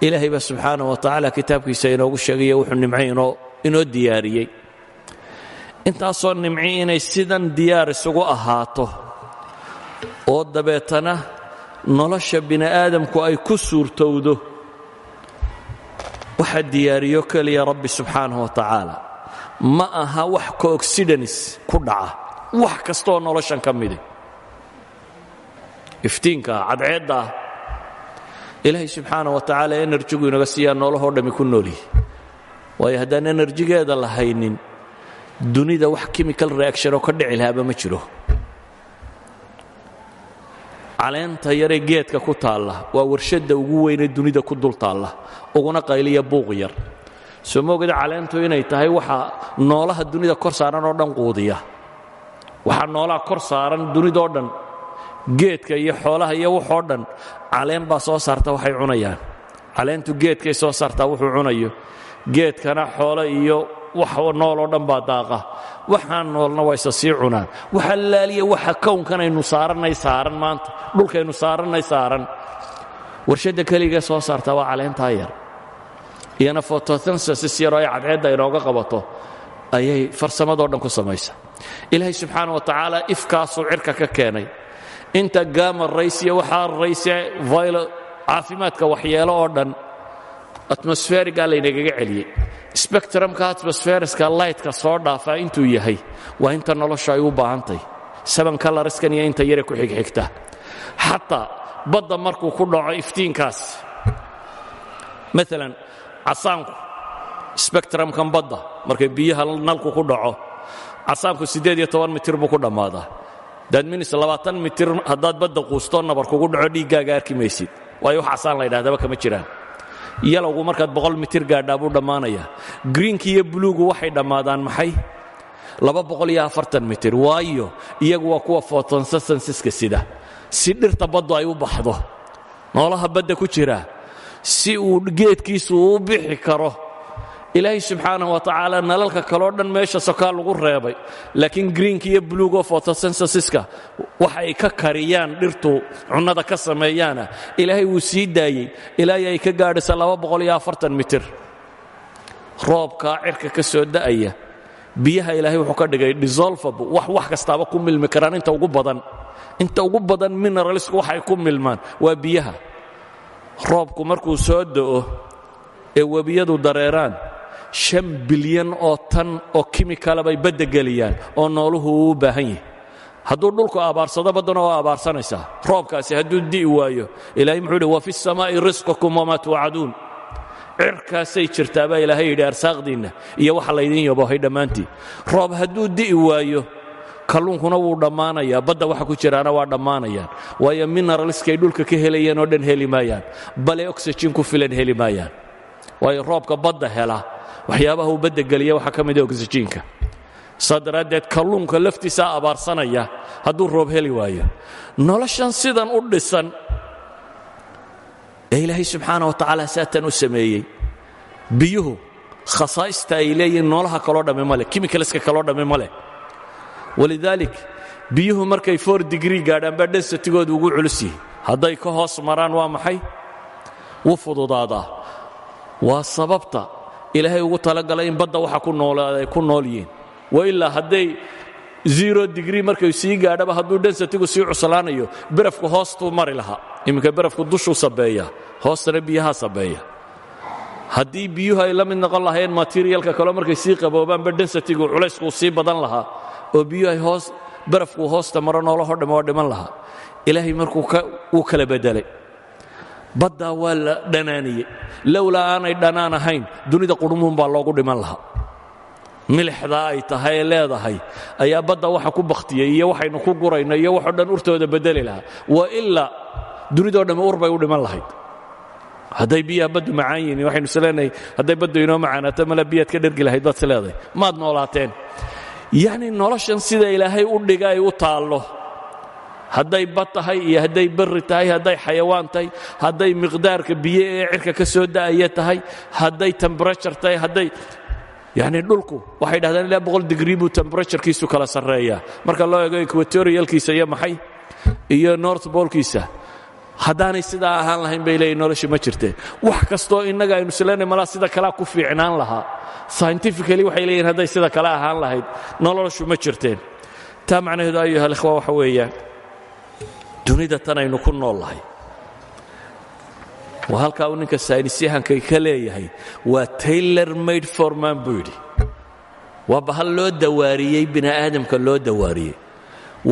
ilaahay subhanahu wa ta'ala kitaabkiisa inoogu sheegay wuxuu nimcayno inoo diyaariyay intaasoo nimci inay sidan diyaar isugu ahaato oo dabeetana nolosha bini aadamku ay ku suurtowdo waxa diyaariyo kaliya rabbi subhanahu wa ta'ala ma aha wax coincidence ku dhaca wax kasto noloshan kamid iftiinka cadceeda ilaahay subhanahu wa ta'ala energy inaga siiya noloho dhami ku nooli way hadaan energy-geeda la haynin dunida wax chemical reaction oo ka dhici lahaaba ma jiro caleenta yare geedka ku taala waa warshada ugu weyn ee dunida ku dul taala uguna qayliya buuq yar soo moogada caleentu inay tahay waxa noolaha dunida kor saaran oo dhan quudiya waxa noolaha kor saaran dunida oo dhan geedka iyo xoolaha iyo wax oo dhan caleen baa soo saarta waxay cunayaan caleentu geedkay soo saarta wuxuu cunayo geedkana xoolo iyo wax nooloo dhan baa daaqa waxaan noolna waa isa sii cunaan waxa laaliya waxa kownkanaynu saarannay saaran maanta dhulkaynu saarannay saaran warshadda keliga soo saarta waa caleentaa yar iyana photosynthesis yar oo ay cadceedda inooga qabato ayay farsamadoo dhan ku samaysa ilaahay subxaana wa tacaala ifkaasuu cirka ka keenay inta gamma rays iyo waxaa rayse violet caafimaadka waxyeelo oo dhan atmosferiga laynagaga celiyey spectrumka atmosferiska lightka soo dhaafaa intuu yahay waa inta nolosha ay u baahantahy 7 colorskan iyo inta yare ku xigxigta xataa badda markuu ku dhaco iftiinkaas maalan casaanku spectrumkan badda markay biyaha nalku ku dhaco casaanku 18 mitir buu ku dhammaadaa daadminis 20 mitir haddaad badda quustoo nabar kugu dhaco dhiiggaaga arki maysid waayo wax casaan la yidhahdaba kama jiraan yalowgu markaad 100 mitir gaadhaa buu dhammaanayaa greenki iyo buluugu waxay dhammaadaan maxay 240 mitir waayo iyagu waa kuwa photosynthesiska sida si dhirta baddu ay u baxdo noolaha badda ku jira si uu geedkiisu u bixi karo ilaahay subxaanahu wa tacaala nalalka kaloo dhan meesha sokaa lagu reebay laakiin greenka iyo bluego photosynthesiska waxa ay ka kariyaan dhirtu cunnada ka sameeyaana ilaahay wuu sii daayey ilaahay ay ka gaadhaysa 240 mitir roobka cirka ka soo da'aya biyaha ilaahay wuxuu ka dhigay dissolvable wax kastaaba ku milmi karaan inta ugu badan mineralsku waxay ku milmaan waa biyaha roobku markuu soo da'o ee webiyadu dareeraan 5 bilyan oo tan oo chemical bay badda geliyaan oo nooluhu u baahan yahay hadduu dhulku abaarsado baddana waa abaarsanaysaa roobkaasi hadduu di'i waayo ilaahay muxuu yidhi wa fi samaa'i risqukum wamaa tuucaduun cirkaasay jirtaa baa ilaahay yidhi arsaaqdiinna iyo waxa laydin yabohay dhammaantii roob hadduu di'i waayo kalluunkuna wuu dhammaanayaa badda waxa ku jiraana waa dhammaanayaan waayo mineralskay dhulka ka helayeen oo dhan heli maayaan bale oxygen ku filan heli maayaan waayo roobka badda hela waxyaabaha uu badda geliya waxaa ka mida oxygenka saa daraaddeed kalluunka laftiisaa abaarsanaya hadduu roob heli waayo noloshan sidan u dhisan ee ilaahay subxaana wa tacaala saatan u sameeyey biyuhu khasaa'ista ay leeyihiin noolaha kaloo dhamme ma leh chemicalska kaloo dhamme ma leh walidaalik biyuhu markay 4 degree gaadhaan baa densitigoodu ugu culus yihi hadday ka hoos maraan waa maxay wuu fududaadaa waa sababta ilaahay ugu talagalay in badda waxa ay ku nool yihiin wa ilaa hadday 0 degree markay sii gaadhaba hadduu densitigu sii cuslaanayo barafku hoostuu mari lahaa iminka barafku dushuu sabeeya hoostana biyaha sabeeya haddii biyuhu ay la mid noqon lahayn materialka kale markay sii qaboobaanba densitigu culayskuu sii badan lahaa oo biyuhu barafku hoosta maro noolaho dhamma waa dhiman lahaa ilaahay markuu wuu kala bedelay baddaa waa la dhanaaniyey lowlaa aanay dhanaan ahayn dunida qurumuun baa loogu dhiman lahaa milixdaa ay tahay ee leedahay ayaa badda waxa ku bakhtiyey iyo waxaynu ku gurayno iyo waxoo dhan urtooda bedeli lahaa wa ilaa dunidoo dhamme ur bay u dhiman lahayd hadday biyaha baddu macaan yihiin waxaynu isleenahay hadday baddu inoo macaanaato mala biyaad ka dhergi lahayd baad isleedahay maad noolaateen yacni noloshan sida ilaahay u dhiga ay u taallo hadday bad tahay iyo hadday barri tahay hadday xayawaan tahay hadday miqdaarka biyo ee cirka ka soo da'aya tahay hadday temperature tahay hadday yacni dhulku waxay dhahdaan ilaa 100 degree buu temperaturekiisu kala sarreeyaa marka loo eego equatorialkiisa iyo maxay iyo north polkiisa haddaanay sidaa ahaan lahayn bay leeyihin nolosha ma jirteen wax kastoo innaga aynu isleenay malaa sida kalea ku fiicnaan lahaa scientifically waxay leeyihin hadday sida kale ahaan lahayd noloshu ma jirteen taa macnaheedu ayuha alikhwa waxa weeyaan dunida tan aynu ku nool lahay waa halkaa uu ninka saynisyahankay ka leeyahay waa tailor made for man buu yidhi waa bahal loo dawaariyey bini aadamka loo dawaariyey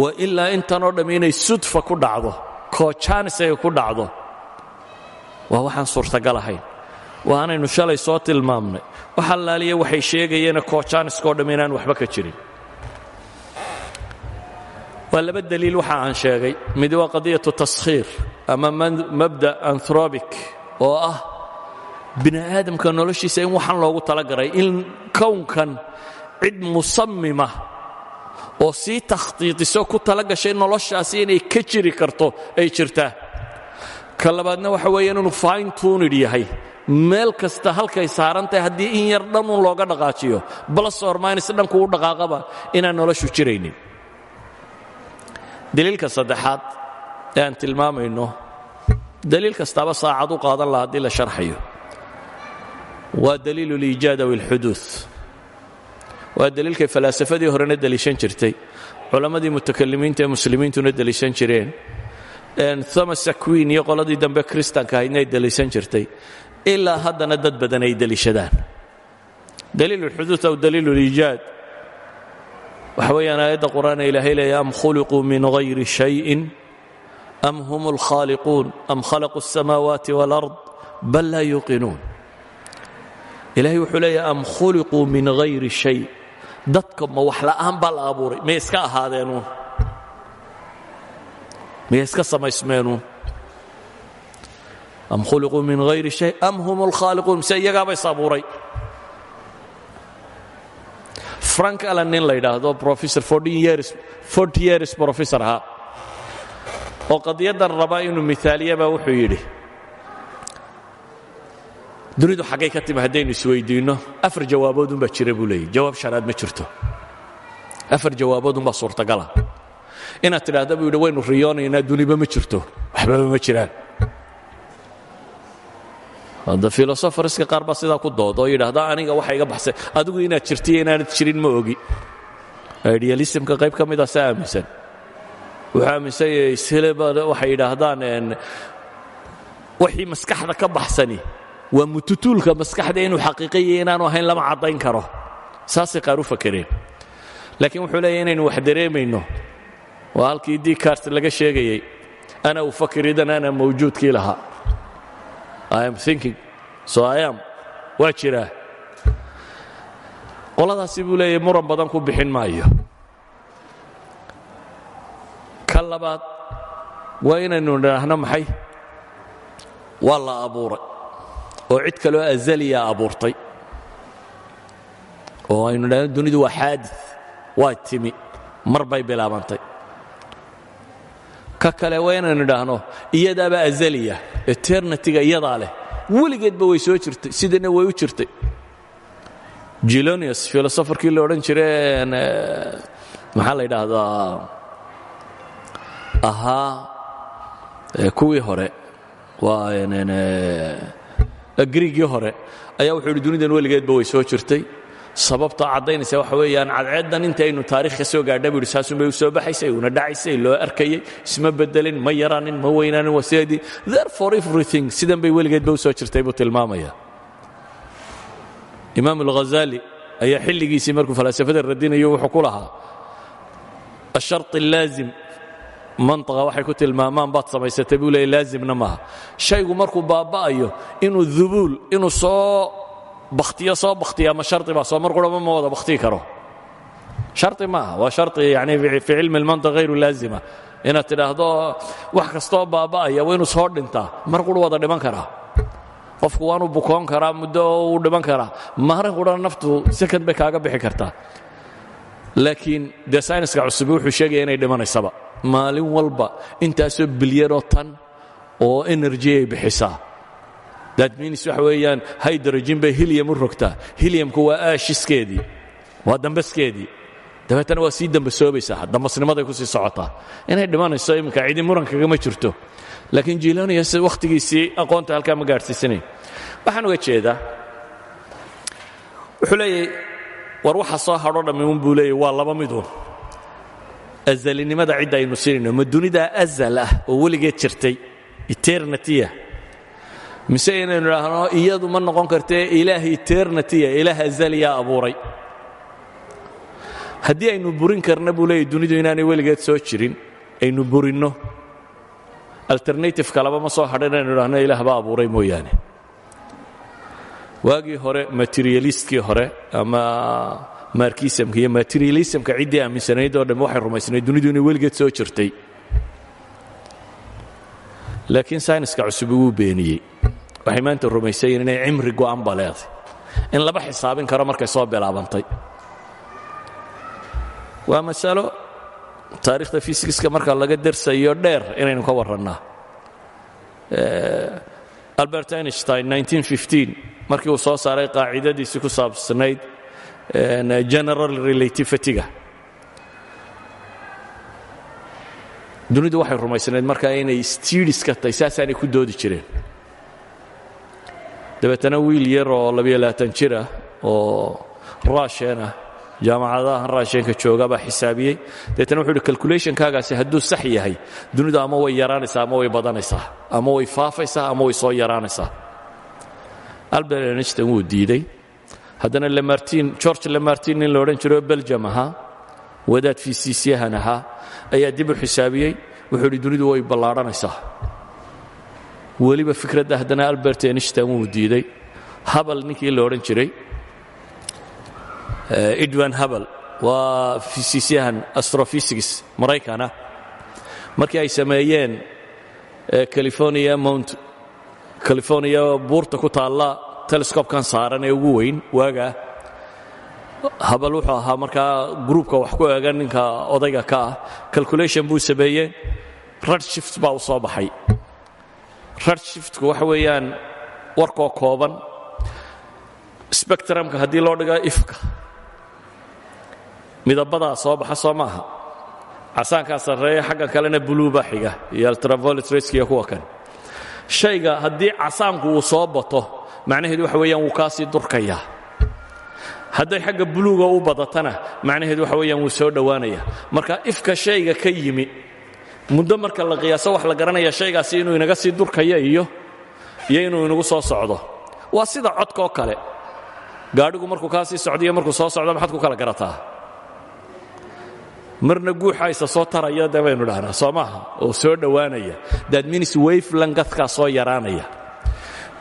wa ilaa intanoo dhamm inay sudfa ku dhacdo koojanis ay ku dhacdo waa waxaan suurtagal ahayn waa anaynu shalay soo tilmaamnay wax allaaliya waxay sheegayeena koojaniskoo dhamm inaan waxba ka jirin waa laba daliil waxa aan sheegay mid waa qadiyatu taskhiir ama mabda anthropic oo ah bini aadamka noloshiisa in waxaan loogu talagalay in kownkan cid musammima oo sii takhtiitiso ku talagashay noloshaasi inay ka jiri karto ay jirtaa ka labaadna waxa weeyaan inuu fine tuned yahay meel kasta halkay saarantahay haddii in yar dhanun looga dhaqaajiyo plus or minus dhanku u dhaqaaqaba inaan noloshu jiraynin. daliilka saddexaad ee aan tilmaamayno daliil kastaaba saacad u qaadan laha haddii la sharxayo waa daliilu liijaad aw ilxuduud. waa daliilkay falaasafadii horena deliishan jirtay, culammadii mutakalimiinta ee muslimiintuna deliishan jireen, thomas aquin iyo qoladii dambe kristanka ahaydna ay deliishan jirtay, ilaa haddana dad badan ay deliishadaan. daliil ulxuduud aw daliil uliijaad waxa weeyaan aayadda qur'aan ee ilaahay leeya am khuliquu min hayri shayin am hum alkhaaliquun am khalaquu الsamaawaati wاlard bal laa yuuqinuun. ilaahay wuxuu leeyahay am khuliquu min hayri shay, dadka ma wax la'aan baa la abuuray, miyay iska ahaadeenuun, miyay iska samaysmeenuun? am khuliquu min hayri shay am hum alkhaaliquun, mise iyagaaba is abuuray. frank allen nin la yidhaahdo professor 40 years professor ahaa oo qadiyaddan raba inuu mithaaliyabaa wuxuu yidhi dunidu xaggay ka timi haddaynu isweydiinno 4 jawaaboodunbaa jira buu leeyay. jawaab shanaad ma jirto. 4 jawaaboodunbaa suurtagala. inaad tidhaahda buu yidhi waynu riyoonaynaa duniba ma jirto, waxbaba ma jiraan. hadda filosofarska qaar baa sidaa ku dooda oo yidhaahda aniga waxa iga baxsay, adigu inaad jirtiyo inaanad jirin ma ogi. idealismka qayb ka mida saa aaminsan. wuxuu aaminsan yahay waxay yidhaahdaan wixii maskaxda ka baxsani waa mututuulka maskaxda inuu xaqiiqiya inaanu ahayn lama caddayn karo. saasay qaar u fakereen. laakiin wuxuu leeyahay inaynu wax dareemayno waa halkii Descartes laga sheegayay ana ufakir idan ana mawjuudkii lahaa. I am thinking, so I am. waa jiraa. qoladaasi buu leeyahay muran badan ku bixin maayo. ka labaad waa inaynu nidhaahno maxay? waa la abuuray oo cid kaloo azaliya abuurtay, oo aynu nidhaahno dunidu waa xaadis, waa timi, mar bay bilaabantay. ka kale waa inaynu nidhaahno iyadaaba azaliya, eternityga iyadaa leh, weligeedba way soo jirtay, sidana way u jirtay. Gelonius filosofarkii la odhan jiray maxaa la yidhaahdaa ahaa kuwii hore, waa griigii hore, ayaa wuxuu yidhi dunidan weligeedba way soo jirtay. sababta caddaynaysa waxa weeyaan cadceeddan intaynu taarikh ka soo gaadha buu yidhi saasunbay u soo baxaysay, una dhacaysay, loo arkayay, isma bedelin, ma yaraanin, ma weynaanin, waa sideedii. therefore everything sidan bay weligeedba u soo jirtay buu tilmaamaya. imaam alghazali ayaa xilligiisii markuu falaasafada radinayo wuxuu ku lahaa ashart allaazim mantaqa waxay ku tilmaamaan baad samaysatay buu leeyay laazimna maaha. shaygu markuu baaba'ayo inuu dubuul inuu soo bakhtiya ma sharti baa soo mar quraba ma wada bakhtii karo. sharti maaha, waa sharti yani fi cilmi almantiq hayru laazima. inaad tidhaahdo wax kastoo baaba'aya waa inuu soo dhintaa, mar qura wada dhiman karaa. qofku waanu bukoon karaa, muddo uu dhiman karaa, maalin qura naftu second bay kaaga bixi kartaa. laakiin dee sayniska cusub wuxuu sheegaya inay dhimanaysaba maalin walba intaasoo bilyanoo tan oo energy ay bixisaa. that means waxa weeyaan hydrogen bay helium u rogtaa. heliumku waa aashiskeedii, waa dambaskeedii, dabeetana waa sii dambasoobaysaa, dambasnimaday ku sii socotaa. inay dhimanayso iminka cidi murankagama jirto. laakiin Gelonius wakhtigiisii aqoonta halkaa ma gaadhsiisanayn. waxaan uga jeedaa wuxuu leeyahay war waxa soo hadho dhammi un buu leeyahay waa laba midun. azalinimada cidda aynu siinayno ma dunidaa azal ah oo weligeed jirtay eternitya, mise inaynu idhaahno iyadu ma noqon kartee ilaah eternitya, ilaah azaliyaa abuuray. haddii aynu burin karna buu leeyahay dunidu inaanay weligeed soo jirin, aynu burinno alternative kalaba ma soo hadhan inaynu idhaahno ilaah baa abuuray mooyaane. waagii hore materialistkii hore ama markismka iyo materialismka ciddii aaminsanayd oo dhammi waxay rumaysnayd dunidu inay weligeed soo jirtay. laakiin sayniska cusub wuu beeniyey. waxay maanta rumaysayiin inay cimri go'an ba leedahay, in laba xisaabin karo markay soo bilaabantay. waa masalo taariikhda fisikska marka laga darsayo dheer inaynu ka warrannaa. albert einstein 1915 markii uu soo saaray qaacidadiisii ku saabsanayd general relativity-ga dunidu waxay rumaysanayd markaa inay stiidiska tahay saasaanay ku doodi jireen dabeetana wiil yar oo 22 jir ah oo raashin ah jaamacadaha raashinka jooga baa xisaabiyey dabeetana wuxuu yidhi calculationkaagaasi hadduu sax yahay dunidu ama way yaraanaysaa ama way badanaysaa ama way faafaysaa ama way soo yaraanaysaa albert einstein wuu diiday haddana george lamartin nin la odhan jiro belgium ahaa wadaad fiisiisyahan ahaa ayaa dib u xisaabiyey wuxuu yidhi dunidu way ballaadhanaysaa weliba fikradda haddana albert einstein wuu diiday habal ninkii la odhan jiray edwin habal waa fiisiisyahan astrophysics maraykana markii ay sameeyeen california buurta ku taalla telescope-kan saaran ee ugu weyn waagaa habal wuxuu ahaa markaa gruubka wax ku eegan ninka odayga ka ah calculation buu sameeyey redshift baa u soo baxay redshiftku waxa weeyaan warkoo kooban spectrumka haddii loo dhigo ifka midabadaa soo baxa soo maaha casaankaa sarreeya xagga kalena blue baa xiga iyo ultraviolet rays iyo kuwa kan shayga haddii casaanku uu soo bato macnaheedu waxa weeyaan wuu kaa sii durkayaa hadday xagga buluuga u badatana macnaheedu waxa weeyaan wuu soo dhowaanaya marka ifka shayga ka yimi muddo marka la qiyaaso wax la garanaya shaygaasi inuu inaga sii durkaya iyo inuu inagu soo socdo waa sida codka oo kale gaadhigu markuu kaa sii socdo iyo markuu soo socdo maxaad ku kala garataa marna guuxaysa soo taraya dee baynu dhahnaa soo maaha oo soo dhowaanaya that means wavelengthkaa soo yaraanaya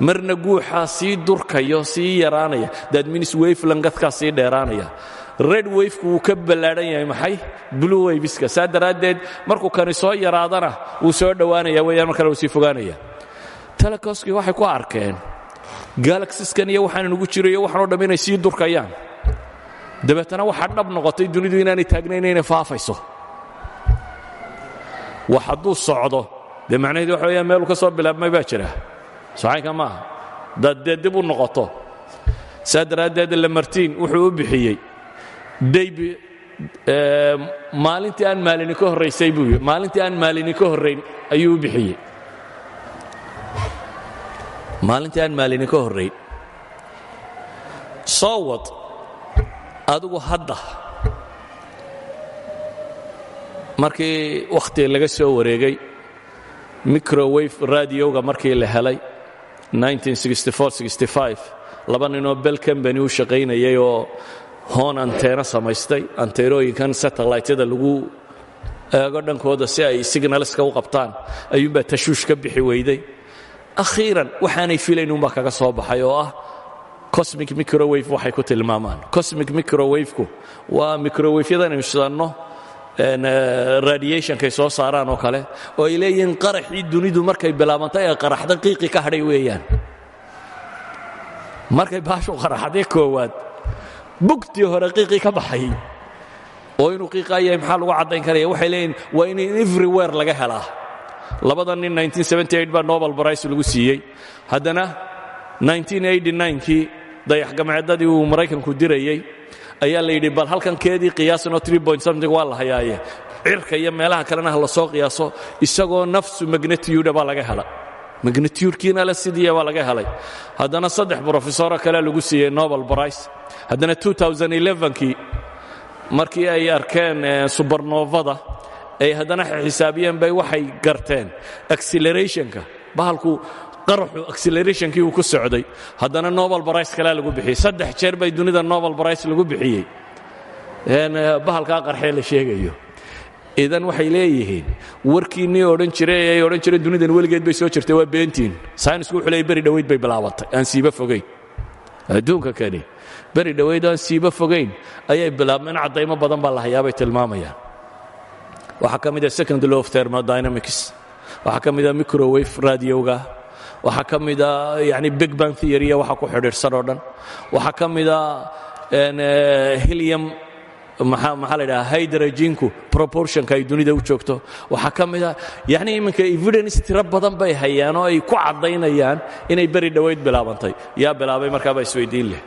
marna guuxaa sii durkayo sii yaraanaya that means wavelengthkaa sii dheeraanaya red wavku wuu ka ballaadhan yahay maxay blue waveska saa daraaddeed markuu kani soo yaraadana wuu soo dhowaanaya weeyaan mar kale wuu sii fogaanaya telekoskii waxay ku arkeen galaxiskan iyo waxaan inugu jiro iyo waxaan oo dhamm inay sii durkayaan dabeetana waxaa dhab noqotay dunidu inaanay taagnayn inay faafayso wax hadduu socdo dee macnaheedu waxa weeyaan meeluu ka soo bilaabmay baa jira socaynka maaha daad dee dib u noqoto saa daraaddeed lamartin wuxuu u bixiyey maalintii aan maalini ka horraysay buu yidhi maalintii aan maalini ka horrayn ayuu u bixiyey maalintii aan maalini ka horrayn soo wad adigu hadda markii wakhti laga soo wareegay microwave radioga markii la helay 1964-65 laba ninoo bell company u shaqaynayay oo hoon anteena samaystay anteenooyinkan satellite-yada lagu eego dhankooda si ay signalska u qabtaan ayuunbaa tashuush ka bixi weyday akhiiran waxaanay filayn unbaa kaga soo baxay oo ah cosmic microwave waxay ku tilmaamaan cosmic microwave-ku waa microwave-yadan aynu shidanno radiationkay soo saaraan oo kale oo ay leeyihiin qaraxii dunidu markay bilaabantay ee qaraxda qiiqi ka hadhay weeyaan markay baashu qaraxday koowaad bugtii hore qiiqii ka baxay oo inuu qiiqaa yahay maxaa lagu caddayn karaya waxay leeyihiin waa in everywhere laga helaa labada nin 1978 baa nobel prize lagu siiyey haddana 1989kii dayaxgamceedadii uu maraykanku dirayey ayaa la yidhi bal halkankeedii qiyaasanoo 3.something waa la hayaaye cirka iyo meelaha kalena ha la soo qiyaaso isagoo nafsu magnitude baa laga hela magnitudekiina la sidiya baa laga helay haddana 3 brofesoro kale lagu siiyey nobel prize haddana 2011kii markii ay arkeen supernovada ay haddana xisaabiyeen bay waxay garteen accelerationka bahalku qaraxu accelerationkii uu ku socday haddana nobel prize kale lagu bixiyey 3 jeer bay dunida nobel prize lagu bixiyey bahalkaa qarxee la sheegayo idan waxay leeyihiin warkiinnii odhan jiray ay odhan jireen dunidan weligeed bay soo jirtay waa beentiin saynisku wuxuu leeyay beri dhowayd bay bilaabantay aan siiba fogayn adduunka kani beri dhowayd aan siiba fogayn ayay bilaabmeen caddaymo badan baa la hayaa bay tilmaamayaan waxaa ka mid ah second law of thermodynamics waxaa ka mid ah microwave radioga waxaa ka mid ah yani big bang theory waxa ku xidhiidhsan oo dhan waxaa ka mid ah helium maxaa la yidhaha hydroginku proportionka ay dunida u joogto waxaa ka mid ah yacni iminka evidence tiro badan bay hayaan oo ay ku caddaynayaan inay beri dhowayd bilaabantay yaa bilaabay markaabaa isweydiin leh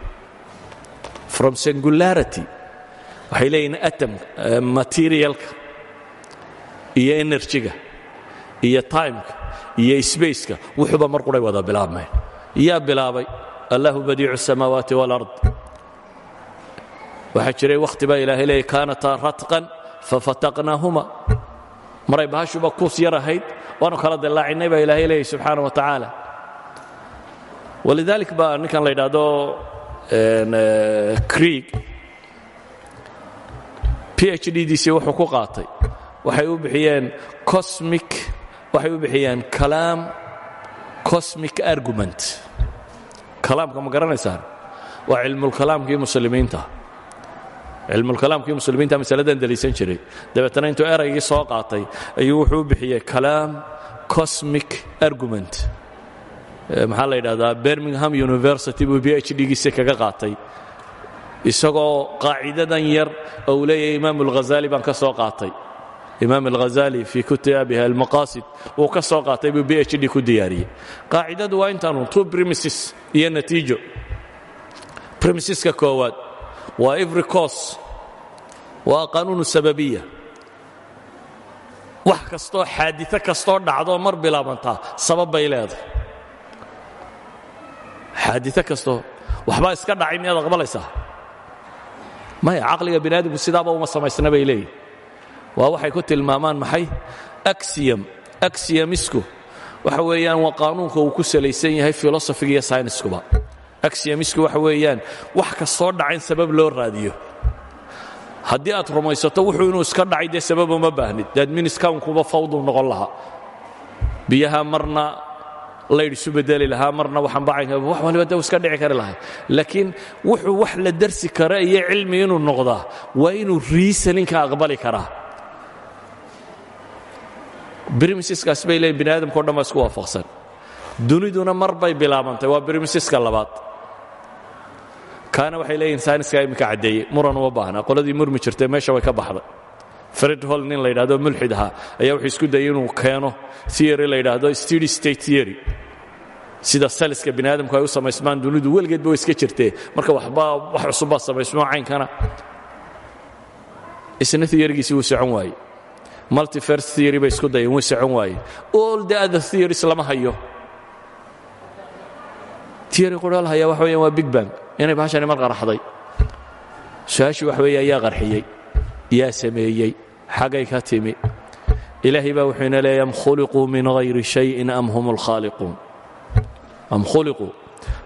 from singularity waxay leeyihin atom materialka iyo energyga iyo timeka iyo spaceka wuxuuba mar quray wada bilaabmeen yaa bilaabay allahu badiicu الsamaawaati wاlard waxaa jiray wakhti baa ilaahay leeyay kaanataa ratqan fafataqnaahuma maray bahashuba kuus yar ahayd waanu kala dillaacinay baa ilaahay leeyay subxaana wa tacaala walidalik baa ninkan la yidhaahdo krieg PhD-diisii wuxuu ku qaatay waxay u bixiyeen kalaam cosmic argument kalaamka ma garanaysaan waa cilmulkalaamkii muslimiinta cilmulkalaamkii muslimiinta masaladan daliisan jiray dabeetana intuu eraygii soo qaatay ayuu wuxuu u bixiyey kalaam cosmic argument maxaa la yidhahdaa birmingham university buu PhD-giisa kaga qaatay isagoo qaacidadan yar oo uu leeyahay imaam alghazali baan ka soo qaatay imaam alghazali fii kutaabihi almaqaasid wuu ka soo qaatay buu PhD ku diyaariyey qaacidadu waa intaanu two premises iyo natiijo premiseska koowaad waa every cause waa qaanuunu sababiya wax kastoo xaadito kastoo dhacdoo mar bilaabantaa sabab bay leedahay xaadito kastoo waxbaa iska dhacay miyaad aqbalaysaa maya caqliga bini aadamku sidaaba uma samaysna bay leeyihin waa waxay ku tilmaamaan maxay axiomisku waxa weeyaan waa qaanuunka uu ku salaysan yahay filosofiga iyo sayniskuba axiomisku waxa weeyaan wax kastoo dhacayn sabab loo raadiyo haddii aad rumaysato wuxuu inuu iska dhacay dee sabab uma baahnid daadminiskawnkuba fawduu noqon lahaa biyaha marna laydh isu bedeli lahaa marna waxanbacaynka wax waliba dee iska dhici kari lahay laakiin wuxuu wax la darsi kara iyo cilmi inuu noqdaa waa inuu reasoninka aqbali karaa brimiseskaas bay leeyiin bini aadamkao dhan baa isku waafaqsan duniduna mar bay bilaabantay waa brimiseska labaad kaana waxay leeyihin sayniska iminka caddeeyey muran uma baahna qoladii murmi jirtay meesha way ka baxday fred hall nin la yidhahdo mulxid ahaa ayaa wuxuu isku dayay inuu keeno theory la yidhaahdo steady state theory sida saliska bini aadamku ay u samaysmaan dunidu weligeedba way iska jirtee marka wax cusubbaa samaysmoo caynkana isna theorygiisii wuu socon waayey multiverse theory bay isku dayeen wuu socon waayey all the other theories lama hayo theory quraal haya waxa weeyaan waa big bang inay bahashani mar qaraxday su-aashii wax weeye ayaa qarxiyey yaa sameeyey xaggay ka timi ilaahay baa wuxuu ina leeyahay am khuliquu min hayri shayin am hum alkhaaliquun am khuliquu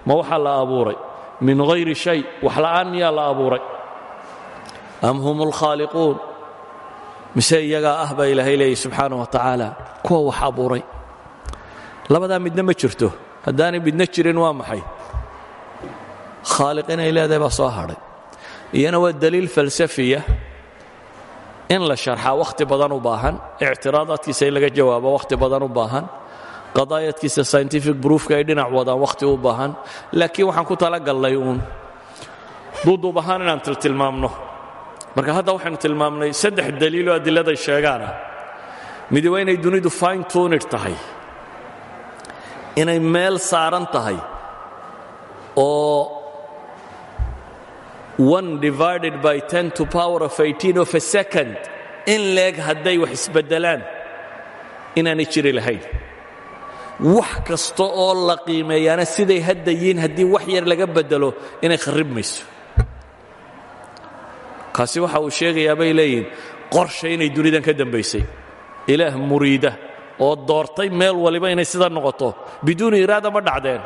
ma waxaa la abuuray min hayri shay wax la'aan miyaa la abuuray am hum alkhaaliquun mise iyagaa ah baa ilaahay leeyahy subxaanah wa tacaala kuwa wax abuuray labadaa midna ma jirto haddaanay midna jirin waa maxay khaaliq inay leedahay baa soo hadhay iyana waa daliil falsafiya in la sharxaa wakhti badan u baahan ictiraadaadkiisa in laga jawaabo wakhti badan u baahan qadaayadkiisa scientific proofka ay dhinac wadaan wakhti u baahan laakiin waxaan ku talagallay uun duuduub ahaan inaan tilmaamno marka hadda waxaynu tilmaamnay saddex daliiloo adilladay sheegaana midi waa inay dunidu fine tuned tahay inay meel saaran tahay oo 1 divided by 10 to power of 18 of a second in leeg hadday wax isbeddelaan inaanay jiri lahayn wax kasta oo la qiimeeyaana siday hadda yihiin haddii wax yar laga beddelo inay kharribmayso kaasi waxa uu sheegayaa bay leeyihin qorshe inay dunidan ka dambaysay ilaah muriida oo doortay meel waliba inay sida noqoto biduuni iraada ma dhacdeen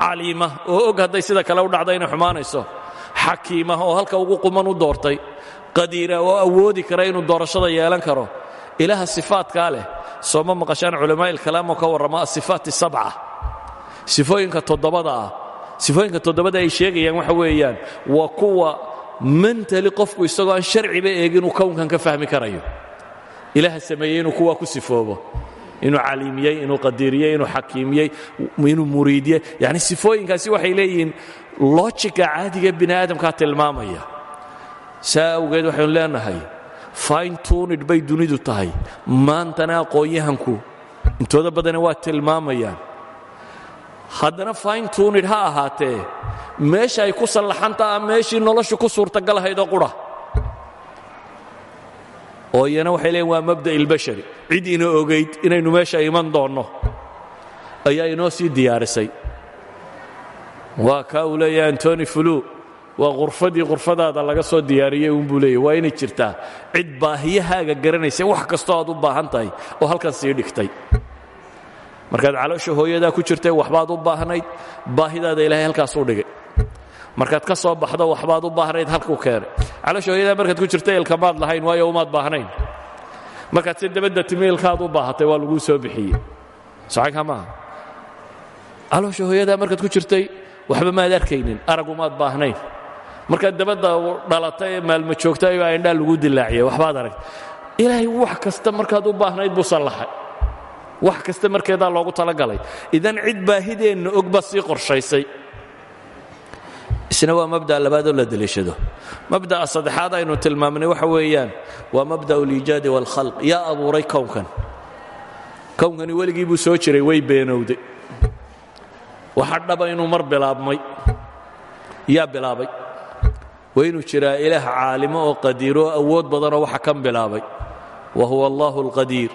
caliima oo og hadday sida kale u dhacda inay xumaanayso xakiima oo halka ugu quman u doortay qadiira oo awoodi kara inuu doorashada yeelan karo ilaaha sifaadkaa leh sooma maqashaan culamaa ilkalaam oo ka warrama asifaat sabca sifooyinka toddobada ay sheegayaan waxa weeyaan waa kuwa mentali qofku isagoo aan sharciba eegin inuu kownkan ka fahmi karayo ilaaha sameeyey inuu kuwaa ku sifoobo inuu caliimiyey inuu qadiiriyey inuu xakiimiyey inuu muriidiyey yani sifooyinkaasi waxay leeyihiin lojiga caadiga bini aadamkaa tilmaamaya saa awgeed waxaynu leenahay fine tuned bay dunidu tahay maantana aqoon-yahanku intooda badani waa tilmaamayaan haddana fine tuned ha ahaatee meesha ay ku sallaxantaa meeshii noloshu ku suurtagalhaydoo qura oo iyana waxay leeyiin waa mabda' ilbashari cid ina ogayd inaynu meesha iman doonno ayaa inoo sii diyaarisay waa kaa uu leeyahay antony flu waa qurfadaada laga soo diyaariyey uunbuu leeyahy waa inay jirtaa cid baahiyahaaga garanaysa wax kastoo aad u baahan tahay oo halkan sii dhigtay markaad caloosha hooyadaa ku jirtay waxbaad u baahnayd baahidaada ilaahay halkaasuu dhigay markaad ka soo baxdo waxbaad u baahnayd halkuu keenay caloosha hooyadaa markaad ku jirtay ilkamaad lahayn waayo umaad baahnayn markaad si dabadda timi ilkaad u baahatay waa laguu soo bixiyey saxiixa maaha caloosha hooyadaa markaad ku jirtay waxba maad arkaynin aragumaad baahnayn markaad dabadda dhalatay ee maalma joogtay baa indhaa lagu dilaaciyay waxbaad arag ilaahay wax kasta markaad u baahnayd buu sallaxay wax kasta markeedaa loogu talagalay idan cid baahideenna og baa sii qorshaysay isna waa mabda' labaadoo la deliishado mabda'a saddexaad aynu tilmaamnay waxa weeyaan waa mabda'u liijaadi waalkhalq yaa abuuray kownkani weligii buu soo jiray way beenowday waxa dhaba inuu mar bilaabmay yaa bilaabay waa inuu jiraa ilaah caalimo oo qadiir oo awood badanoo waxa kan bilaabay wa huwa allahu alqadiir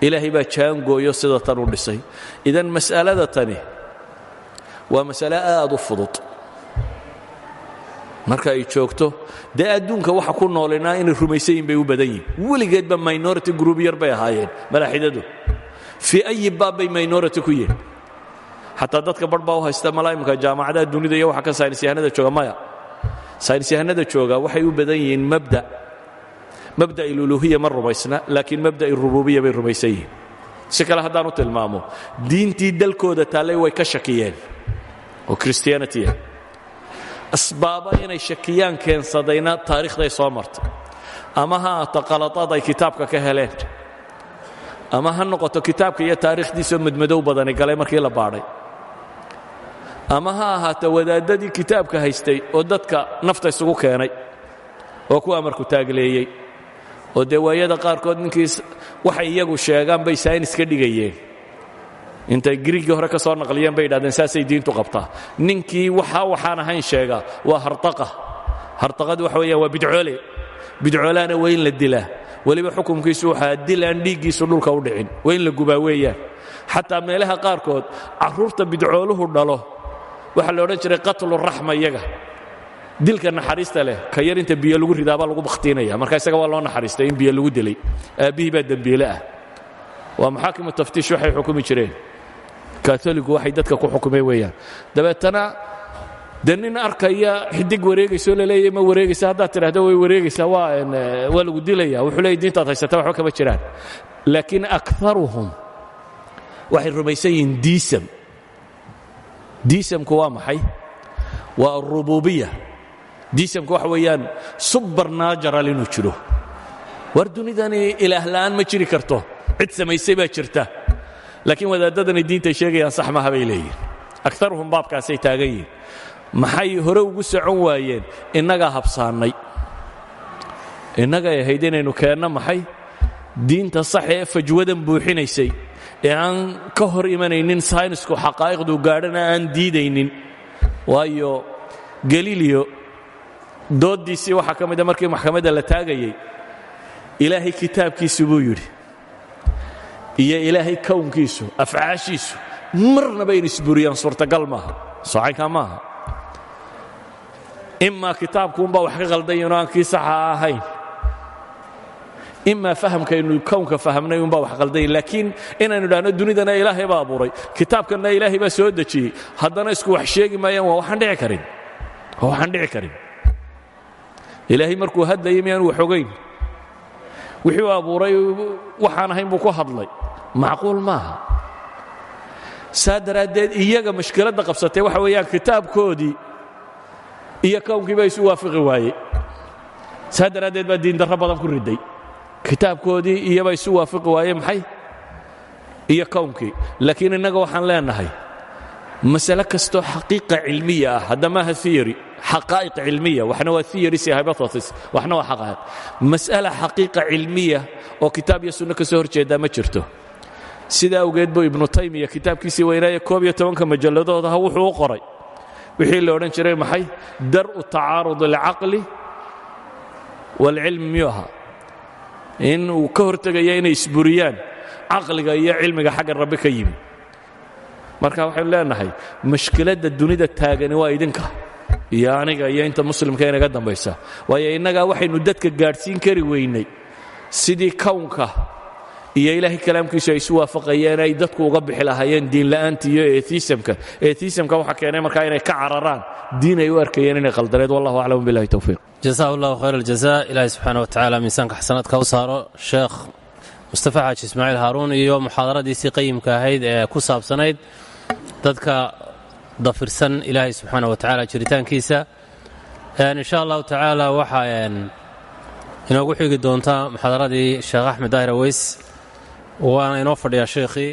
ilaahay baa jaangooyo sida tan u dhisay idan mas'alada tani waa mas'ale aad u fudud marka ay joogto dee adduunka waxa ku noolinaa inay rumaysayin bay u badan yihin weligeedba minority group yar bay ahaayeen malaaxidadu fii ayi baab bay minority ku yihin xataa dadka barh baa u haysta malaa'imka jaamacadaha dunida iyo waxa ka saynisyahanada jooga maya saynisyahanada jooga waxay u badan yihiin mabda' iluluhiya ma rumaysna laakiin mabda' irububiya bay rumaysan yihiin si kale haddaan u tilmaamo diintii dalkooda taallay way ka shakiyeen oo christianity asbaaba inay shakiyaan keensadayna taariikhday soo martay ama ha ahaato qaladaad ay kitaabka ka heleen ama ha noqoto kitaabka iyo taariikhdiisoo madmadow badani galay markii la baadhay ama ha ahaato wadaadadii kitaabka haystay oo dadka nafta isugu keenay oo ku amarku taagleeyey oo dee waayada qaarkood ninkii waxay iyagu sheegaan bay saynis ka dhigayeen intay griigii hore ka soo naqliyeen bay idhahdeen saasay diintu qabtaa ninkii waxaan ahayn sheega waa hartaqadu waxa weeyaan waa bidcoolaana waa in la dilaa weliba xukumkiisu waxaa dil aan dhiiggiisu dhulka u dhicin waa in la gubaa weeyaan xataa meelaha qaarkood carruurta bidcooluhu dhalo waxaa la odhan jiray qatluraxma iyaga dilka naxariista leh ka yar inta biyo lagu ridaabaa lagu bakhtiinaya marka isaga waa loo naxariistay in biyo lagu dilay aabbihii baa dembiile ah waa maxaakimu taftiish waxay xukumi jireen katoligu waxay dadka ku xukumeen weeyaan dabeetana dee nin arkaya xidig wareegaysoo laleeyahy ma wareegaysa haddaad tidhahdo way wareegaysaa waa lagu dilaya wuxuu leeyay diintaad haysata waxba kama jiraan laakiin akaruhum waxay rumaysan yihiin diisamku waa maxay waa arububiya diisamku waxa weeyaan subarnajaral inuu jiro war dunidani ilaah la'aan ma jiri karto cid samaysay baa jirta laakiin wadaadadani diintay sheegayaan sax maaha bay leeyihin akaruhum baabkaasay taagan yihin maxay hore ugu socon waayeen innagaa habsaannay innagay ahayd inaynu keenno maxay diinta sax ee fajwadan buuxinaysay ee aan ka hor imanaynin saynisku xaqaa'iqdu gaadhana aan diidaynin waayo galileo dooddiisii waxaa ka mida markii maxkamadda la taagayey ilaahay kitaabkiisu buu yidhi iyo ilaahay kownkiisu afcaashiisu marnaba in isburiyaan suurtagal maaha socaynkaa maaha imaa kitaabkuunbaa wax ka qaldanyahin oo aan kii saxa ahayn imaa fahamkaynu kownka fahamnay unbaa wax qaldanyahin laakiin inaynu idhahno dunidana ilaahay baa abuuray kitaabkanna ilaahay baa soo dejiyey haddana isku wax sheegi maayaan waa waxaan dhici karin ilaahay markuu hadlayay miyaan wax ogayn wixii uu abuuray waxaan ahayn buu ku hadlay macquul maaha saa daraaddeed iyaga mashkiladda qabsatay waxa weeyaan kitaabkoodii iyo kownkii baa isu waafiqi waayey saa daraaddeed baa diindarro badan ku riday kitaabkoodii iyobaa isu waafiqi waayey maxay iyo kownkii laakiin innaga waxaan leenahay مسألة كستو حقيقة علمية هذا ما هي ثيوري حقائق علمية وإحنا وثيوريس هايبوثيسيس وإحنا وحقائق مسألة حقيقة علمية وكتاب يسوع كسور جدا ما جرته سيدا وجد بو ابن تيمية كتاب كيسي وينايا كوبيا توانك مجلده هذا هو قري وحي اللي ورن شري محي درء تعارض العقل والعلم ميوها إن وكهرتجا إن إسبوريان عقلك يا علمك حق الرب كيم marka waxaan leenahay mushkilada dunida taagan waa idinka iyo aniga iyo inta muslimka inaga dambaysa waayo inaga waxaynu dadka gaarsiin kari weynay sidii kownka iyo ilaahay kalaamkiisa ay isu waafaqayeen ay dadku uga bixi lahaayeen diin la'aanta iyo atheismka waxa keenay marka inay ka cararaan diin ay u arkayeen inay qaldaneed wallahu a'lam billahi tawfiq jazakallahu khayral jazaa ilaahay subhanahu wa ta'ala miisaanka xasanaadka u saaro sheekh mustafa xaaji ismaaciil haaruun iyo muxaadaradiisii qayimka ahayd ee ku saabsanayd dadka dafirsan ilaahay subxaanaه wa tacaala jiritaankiisa in sha allahu tacaala waxaa inoogu xigi doontaa muxaadaradii sheekh axmed daahir aweys waana inoo fadhiyaa sheekhii